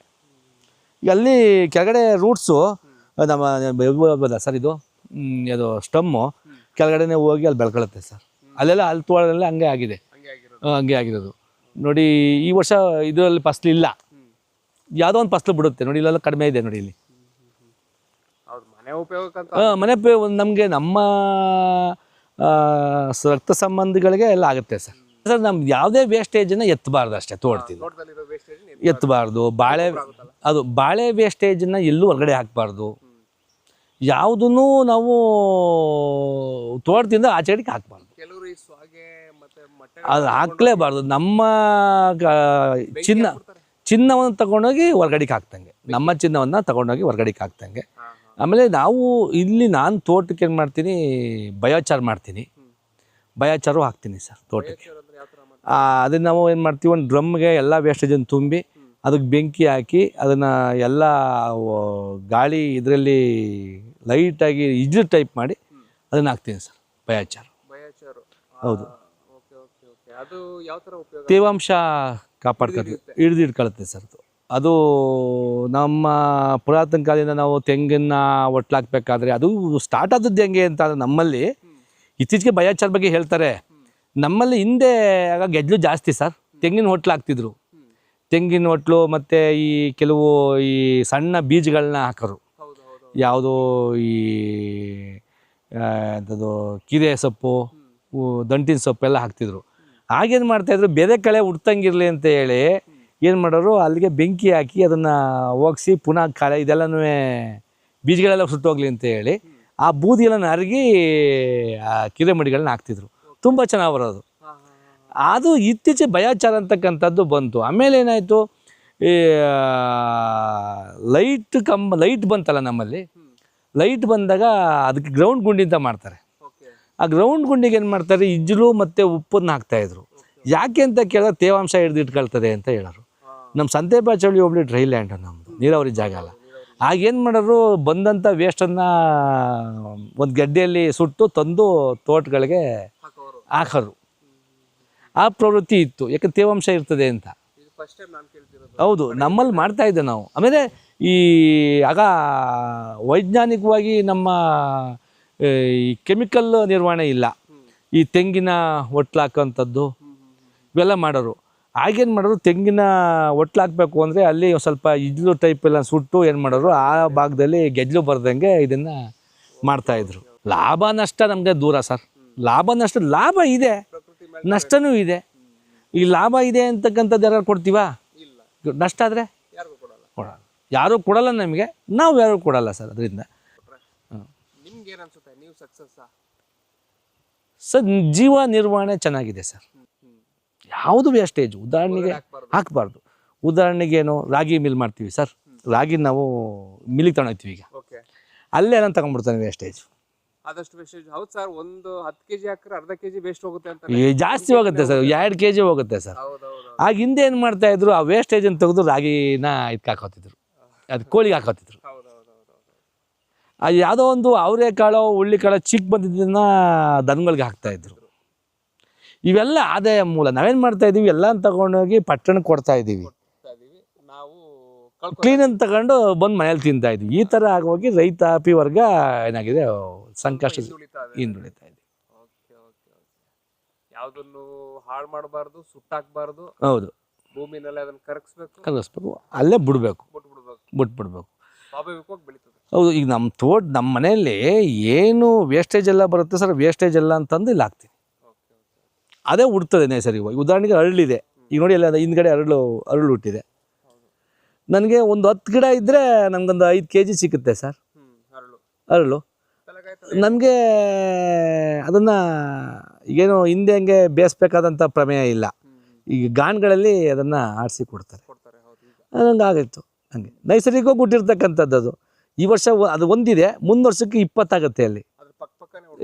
ಈಗ ಅಲ್ಲಿ ಕೆಳಗಡೆ ರೂಟ್ಸು ನಮ್ಮ ಸರ್, ಇದು ಅದು ಸ್ಟಮ್ಮು ಕೆಳಗಡೆನೇ ಹೋಗಿ ಅಲ್ಲಿ ಬೆಳ್ಕೊಳುತ್ತೆ ಸರ್. ಅಲ್ಲೆಲ್ಲ ಅಲ್ಲಿ ತೋಟದಲ್ಲ ಹಂಗೆ ಆಗಿದೆ, ಹಂಗೆ ಆಗಿರೋದು ನೋಡಿ. ಈ ವರ್ಷ ಇದರಲ್ಲಿ ಫಸ್ಲು ಇಲ್ಲ, ಯಾವುದೋ ಒಂದು ಫಸ್ಲು ಬಿಡುತ್ತೆ ನೋಡಿ, ಇಲ್ಲೆಲ್ಲ ಕಡಿಮೆ ಇದೆ ನೋಡಿ ಇಲ್ಲಿ. ಹೌದು, ಮನೆ ಉಪಯೋಗಕ್ಕಂತ. ಮನೆ ನಮಗೆ ನಮ್ಮ ರಕ್ತ ಸಂಬಂಧಿಗಳಿಗೆ ಎಲ್ಲ ಆಗುತ್ತೆ ಸರ್. ಸರ್ ನಮ್ಗೆ ಯಾವುದೇ ವೇಸ್ಟೇಜನ್ನು ಎತ್ತಬಾರ್ದು ಅಷ್ಟೇ, ತೋಡ್ತೀವಿ ತೋಟದಲ್ಲಿರೋ ವೇಸ್ಟೇಜ್ ಎತ್ತಬಾರ್ದು. ಬಾಳೆ ವೇಸ್ಟೇಜನ್ನು ಎಲ್ಲೂ ಹೊರಗಡೆ ಹಾಕಬಾರ್ದು. ಯಾವುದನ್ನು ನಾವು ತೋಟದಿಂದ ಆಚೆ ಕಡೆಗೆ ಹಾಕಬಾರ್ದು. ಕೆಲವರು ಈ ಸ್ವಾಗೆ ಮತ್ತೆ ಮೊಟ್ಟೆ ಅದು ಹಾಕ್ಲೇಬಾರ್ದು. ನಮ್ಮ ಚಿನ್ನವನ್ನು ತಗೊಂಡೋಗಿ ಹೊರಗಡೆಗೆ ಹಾಕ್ತಂಗೆ, ನಮ್ಮ ಚಿನ್ನವನ್ನು ತಗೊಂಡೋಗಿ ಹೊರಗಡೆಗೆ ಹಾಕ್ತಂಗೆ. ಆಮೇಲೆ ನಾವು ಇಲ್ಲಿ ನಾನು ತೋಟಕ್ಕೆ ಏನು ಮಾಡ್ತೀನಿ, ಬಯೋಚಾರ್ ಮಾಡ್ತೀನಿ, ಬಯೋಚಾರು ಹಾಕ್ತೀನಿ ಸರ್ ತೋಟಕ್ಕೆ. ಅದನ್ನು ನಾವು ಏನು ಮಾಡ್ತೀವಿ, ಒಂದು ಡ್ರಮ್ಗೆ ಎಲ್ಲ ವೇಸ್ಟೇಜನ್ನು ತುಂಬಿ ಅದಕ್ಕೆ ಬೆಂಕಿ ಹಾಕಿ ಅದನ್ನು ಎಲ್ಲ ಗಾಳಿ ಇದರಲ್ಲಿ ಲೈಟಾಗಿ ಇಜ್ಜು ಟೈಪ್ ಮಾಡಿ ಅದನ್ನು ಹಾಕ್ತೀನಿ ಸರ್, ಬಯೋಚಾರು. ಹೌದು, ಅದು ಯಾವ ಥರ ಉಪಯೋಗ? ತೇವಾಂಶ ಕಾಪಾಡ್ಕೊಳ್ತೀವಿ, ಹಿಡಿದಿಟ್ಕೊಳುತ್ತೆ ಸರ್ ಅದು. ನಮ್ಮ ಪುರಾತನ ಕಾಲದಿಂದ ನಾವು ತೆಂಗಿನ ಒಟ್ಲಾಕ್ಬೇಕಾದ್ರೆ ಅದು ಸ್ಟಾರ್ಟ್ ಆದದ್ದು ಹೆಂಗೆ ಅಂತ ನಮ್ಮಲ್ಲಿ ಇತ್ತೀಚೆಗೆ ಬಯೋಚಾರ್ ಬಗ್ಗೆ ಹೇಳ್ತಾರೆ. ನಮ್ಮಲ್ಲಿ ಹಿಂದೆ ಆಗ ಗೆಜ್ಲು ಜಾಸ್ತಿ ಸರ್, ತೆಂಗಿನ ಹೊಟ್ಲಾಕ್ತಿದ್ರು. ತೆಂಗಿನ ಹೊಟ್ಲು ಮತ್ತು ಈ ಕೆಲವು ಈ ಸಣ್ಣ ಬೀಜಗಳನ್ನ ಹಾಕೋರು, ಯಾವುದೋ ಈ ಅಂಥದ್ದು ಕೀರೆ ಸೊಪ್ಪು, ದಂಟಿನ ಸೊಪ್ಪೆಲ್ಲ ಹಾಕ್ತಿದ್ರು. ಆಗೇನು ಮಾಡ್ತಾಯಿದ್ರು, ಬೇರೆ ಕಳೆ ಹುಡ್ತಂಗಿರಲಿ ಅಂತ ಹೇಳಿ ಏನು ಮಾಡೋರು, ಅಲ್ಲಿಗೆ ಬೆಂಕಿ ಹಾಕಿ ಅದನ್ನು ಹೋಗಿಸಿ ಪುನಃ ಕಳೆ ಇದೆಲ್ಲನೂ ಬೀಜಗಳೆಲ್ಲ ಸುಟ್ಟೋಗ್ಲಿ ಅಂತ ಹೇಳಿ ಆ ಬೂದಿಯೆಲ್ಲ ನರಗಿ ಆ ಕಿರೆ ಮಡಿಗಳನ್ನ ಹಾಕ್ತಿದ್ರು. ತುಂಬ ಚೆನ್ನಾಗಿ ಬರೋದು. ಅದು ಇತ್ತೀಚೆಗೆ ಬಯೋಚಾರ್ ಅಂತಕ್ಕಂಥದ್ದು ಬಂತು. ಆಮೇಲೆ ಏನಾಯಿತು, ಈ ಲೈಟ್ ಬಂತಲ್ಲ ನಮ್ಮಲ್ಲಿ, ಲೈಟ್ ಬಂದಾಗ ಅದಕ್ಕೆ ಗ್ರೌಂಡ್ ಗುಂಡಿ ಅಂತ ಮಾಡ್ತಾರೆ. ಆ ಗ್ರೌಂಡ್ ಗುಂಡಿಗೆ ಏನು ಮಾಡ್ತಾರೆ, ಇಜ್ಜಲು ಮತ್ತು ಉಪ್ಪನ್ನು ಹಾಕ್ತಾಯಿದ್ರು. ಯಾಕೆ ಅಂತ ಕೇಳಿದ್ರೆ ತೇವಾಂಶ ಹಿಡಿದಿಟ್ಕೊಳ್ತದೆ ಅಂತ ಹೇಳೋರು. ನಮ್ಮ ಸಂತೆಬಾಚಳ್ಳಿ ಹೋಬಳಿ ಡ್ರೈ ಲ್ಯಾಂಡು, ನಮ್ಮದು ನೀರಾವರಿ ಜಾಗ ಅಲ್ಲ. ಆಗೇನು ಮಾಡೋರು, ಬಂದಂಥ ವೇಸ್ಟನ್ನು ಒಂದು ಗಡ್ಡೆಯಲ್ಲಿ ಸುಟ್ಟು ತಂದು ತೋಟಗಳಿಗೆ ಹಾಕೋರು. ಆ ಪ್ರವೃತ್ತಿ ಇತ್ತು, ಯಾಕೆ ತೇವಾಂಶ ಇರ್ತದೆ ಅಂತ. ಹೌದು, ನಮ್ಮಲ್ಲಿ ಮಾಡ್ತಾಯಿದ್ದೆ ನಾವು. ಆಮೇಲೆ ಈ ಆಗ ವೈಜ್ಞಾನಿಕವಾಗಿ ನಮ್ಮ ಈ ಕೆಮಿಕಲ್ ನಿರ್ವಹಣೆ ಇಲ್ಲ, ಈ ತೆಂಗಿನ ಹೊಟ್ಲಾಕೋಂಥದ್ದು ಇವೆಲ್ಲ ಮಾಡೋರು. ಆಗೇನು ಮಾಡೋರು, ತೆಂಗಿನ ಹೊಟ್ಲಾಕಬೇಕು ಅಂದರೆ ಅಲ್ಲಿ ಸ್ವಲ್ಪ ಇಜ್ಲು ಟೈಪ್ ಎಲ್ಲ ಸುಟ್ಟು ಏನು ಮಾಡೋರು, ಆ ಭಾಗದಲ್ಲಿ ಗೆಜ್ಲು ಬರ್ದಂಗೆ ಇದನ್ನು ಮಾಡ್ತಾಯಿದ್ರು. ಲಾಭ ನಷ್ಟ ನಮಗೆ ದೂರ ಸರ್. ಲಾಭ ಇದೆ, ನಷ್ಟನೂ ಇದೆ. ಈ ಲಾಭ ಇದೆ ಅಂತಕ್ಕಂಥದ್ದು ಯಾರು ಕೊಡ್ತೀವಾ? ನಷ್ಟ ಆದರೆ ಕೊಡಲ್ಲ, ಯಾರೂ ಕೊಡಲ್ಲ ನಮಗೆ, ನಾವು ಯಾರೂ ಕೊಡಲ್ಲ ಸರ್. ಅದರಿಂದ ಸರ್ ಜೀವ ನಿರ್ವಹಣೆ ಚೆನ್ನಾಗಿದೆ ಸರ್. ಯಾವುದು ವೇಸ್ಟೇಜ್ ಉದಾಹರಣೆಗೆ ಹಾಕಬಾರ್ದು. ಉದಾಹರಣೆಗೇನು, ರಾಗಿ ಮಿಲ್ ಮಾಡ್ತೀವಿ ಸರ್, ರಾಗಿ ನಾವು ಮಿಲ್ಲಿಗೆ ತಗೊಂಡೋಗ್ತೀವಿ. ಈಗ ಅಲ್ಲೇ ನಾನು ತಗೊಂಡ್ಬಿಡ್ತಾನೆ ವೇಸ್ಟೇಜ್. ಆದಷ್ಟು ವೇಸ್ಟೇಜ್. ಹೌದು ಸರ್, ಒಂದು 10 kg ಹಾಕಿದ್ರೆ ಅರ್ಧ kg ವೇಸ್ಟ್ ಹೋಗುತ್ತೆ ಅಂತ. ಜಾಸ್ತಿ ಹೋಗುತ್ತೆ ಸರ್, 2 kg ಹೋಗುತ್ತೆ ಸರ್. ಆಗ ಹಿಂದೆ ಏನು ಮಾಡ್ತಾಯಿದ್ರು, ಆ ವೇಸ್ಟೇಜನ್ನು ತೆಗೆದು ರಾಗಿನ ಇದಕ್ಕೆ ಹಾಕೋತಿದ್ರು, ಅದು ಕೋಳಿಗೆ ಹಾಕೋತಿದ್ರು. ಅದು ಯಾವುದೋ ಒಂದು ಅವರೆಕಾಳು ಹುಳ್ಳಿಕಾಳು ಚಿಕ್ಕ ಬಂದಿದ್ದನ್ನ ದನಗಳಿಗೆ ಹಾಕ್ತಾಯಿದ್ರು. ಇವೆಲ್ಲ ಆದಾಯ ಮೂಲ. ನಾವೇನು ಮಾಡ್ತಾಯಿದ್ದೀವಿ, ಎಲ್ಲ ತಗೊಂಡೋಗಿ ಪಟ್ಟಣಕ್ಕೆ ಕೊಡ್ತಾಯಿದ್ದೀವಿ, ನಾವು ಕ್ಲೀನನ್ನು ತಗೊಂಡು ಬಂದು ಮನೇಲಿ ತಿಂತಾಯಿದ್ವಿ. ಈ ಥರ ಆಗೋಗಿ ರೈತಾಪಿ ವರ್ಗ ಏನಾಗಿದೆ, ಸಂಕಷ್ಟ ಹಿಂದುಳಿತಾ ಇದೆ. ಯಾವುದನ್ನು ಹಾಳು ಮಾಡಬಾರ್ದು, ಸುಟ್ಟಾಕಬಾರ್ದು. ಹೌದು, ಭೂಮಿನಲ್ಲಿ ಅದನ್ನು ಕರಗಿಸ್ಬೇಕು, ಅಲ್ಲೇ ಬಿಡಬೇಕು, ಬಿಟ್ಬಿಡ್ಬೇಕು. ಸ್ವಾಭಾವಿಕವಾಗಿ ಬೆಳೀತದೆ. ಹೌದು, ಈಗ ನಮ್ಮ ಮನೆಯಲ್ಲಿ ಏನು ವೇಸ್ಟೇಜ್ ಎಲ್ಲ ಬರುತ್ತೆ ಸರ್, ವೇಸ್ಟೇಜ್ ಎಲ್ಲ ಅಂತಂದು ಇಲ್ಲಿ ಹಾಕ್ತೀನಿ. Okay okay. ಅದೇ ಹುಡ್ತದೆ ನೈಸರ್ಗಿಕವಾಗಿ. ಉದಾಹರಣೆಗೆ ಅರಳಿದೆ, ಈಗ ನೋಡಿ ಎಲ್ಲ ಹಿಂದ್ಗಡೆ ಅರಳು ಹುಟ್ಟಿದೆ. ಹೌದು. ನನಗೆ ಒಂದು 10 ಗಿಡ ಇದ್ದರೆ ನನಗೊಂದು 5 kg ಸಿಗುತ್ತೆ ಸರ್ ಅರಳು. ನನಗೆ ಅದನ್ನು ಈಗೇನು ಹಿಂದೆ ಹಂಗೆ ಬೇಯಿಸ್ಬೇಕಾದಂಥ ಪ್ರಮೇಯ ಇಲ್ಲ. ಈಗ ಗಾಣಗಳಲ್ಲಿ ಅದನ್ನು ಆರಿಸಿ ಕೊಡ್ತಾರೆ. ಹಂಗೆ ಆಗಿತ್ತು. ಹಂಗೆ ನೈಸರ್ಗಿಕವಾಗಿ ಹುಟ್ಟಿರ್ತಕ್ಕಂಥದ್ದು ಅದು. ಈ ವರ್ಷ ಅದು ಒಂದಿದೆ, ಮುಂದೆ ವರ್ಷಕ್ಕೆ 20 ಆಗುತ್ತೆ, ಅಲ್ಲಿ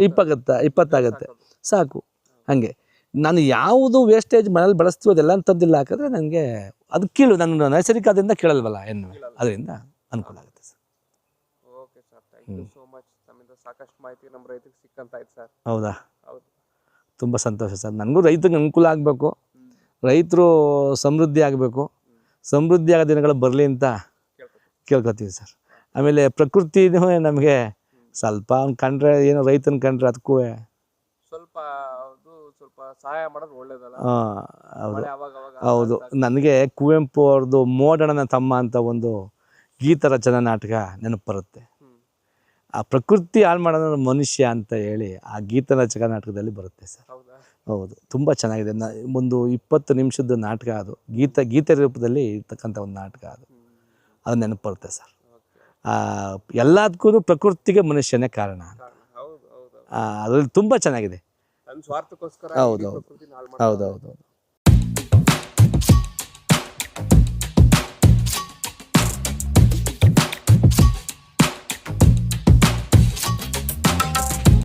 20 ಆಗುತ್ತೆ, ಸಾಕು. ಹಾಗೆ ನಾನು ಯಾವುದು ವೇಸ್ಟೇಜ್ ಮನೇಲಿ ಬಳಸ್ತೀವಿ ಅದೆಲ್ಲ ಅಂತಂದಿಲ್ಲ ಹಾಕಿದ್ರೆ ನನಗೆ ಅದು ಕೀಳು, ನನ್ನ ನೈಸರ್ಗಿಕ ಅದರಿಂದ ಕೇಳಲ್ವಲ್ಲ ಏನು, ಅದರಿಂದ ಅನುಕೂಲ ಆಗುತ್ತೆ sir. Okay sir, thank you so much. ನಮ್ಮಿಂದ ಸಾಕಷ್ಟು ಮಾಹಿತಿ ನಮ್ಮ ರೈತರಿಗೆ ಸಿಕ್ಕಂತಾಯ್ತು ಸರ್. ಹೌದಾ? ಹೌದು, ತುಂಬ ಸಂತೋಷ ಸರ್. ನನಗೂ ರೈತರಿಗೆ ಅನುಕೂಲ ಆಗಬೇಕು, ರೈತರು ಸಮೃದ್ಧಿ ಆಗಬೇಕು, ಸಮೃದ್ಧಿ ಆಗೋ ದಿನಗಳು ಬರಲಿ ಅಂತ ಕೇಳ್ಕೊತೀವಿ ಸರ್. ಆಮೇಲೆ ಪ್ರಕೃತಿನೂ ನಮಗೆ ಸ್ವಲ್ಪ ಅವ್ನು ಕಂಡ್ರೆ, ಏನೋ ರೈತನ ಕಂಡ್ರೆ ಅದಕ್ಕೂ ಸ್ವಲ್ಪ ಸಹಾಯ ಮಾಡೋದು ಒಳ್ಳೇದಲ್ಲ. ಹೌದು ಹೌದು. ನನಗೆ ಕುವೆಂಪು ಅವ್ರದ್ದು ಮೋಡಣನ ತಮ್ಮ ಅಂತ ಒಂದು ಗೀತ ರಚನಾ ನಾಟಕ ನೆನಪು ಬರುತ್ತೆ. ಆ ಪ್ರಕೃತಿ ಹಾಳು ಮಾಡೋಣ ಮನುಷ್ಯ ಅಂತ ಹೇಳಿ ಆ ಗೀತ ರಚನಾ ನಾಟಕದಲ್ಲಿ ಬರುತ್ತೆ ಸರ್. ಹೌದು, ತುಂಬ ಚೆನ್ನಾಗಿದೆ. ಒಂದು 20 ನಿಮಿಷದ ನಾಟಕ ಅದು, ಗೀತೆ ರೂಪದಲ್ಲಿ ಇರ್ತಕ್ಕಂಥ ಒಂದು ನಾಟಕ ಅದು ನೆನಪು ಬರುತ್ತೆ ಸರ್. ಎಲ್ಲದಕ್ಕೂ ಪ್ರಕೃತಿಗೆ ಮನುಷ್ಯನೇ ಕಾರಣ. ಅದರಲ್ಲಿ ತುಂಬ ಚೆನ್ನಾಗಿದೆ. ಸ್ವಾರ್ಥಕ್ಕೋಸ್ಕರ ಹೌದು ಹೌದು ಹೌದು ಹೌದು.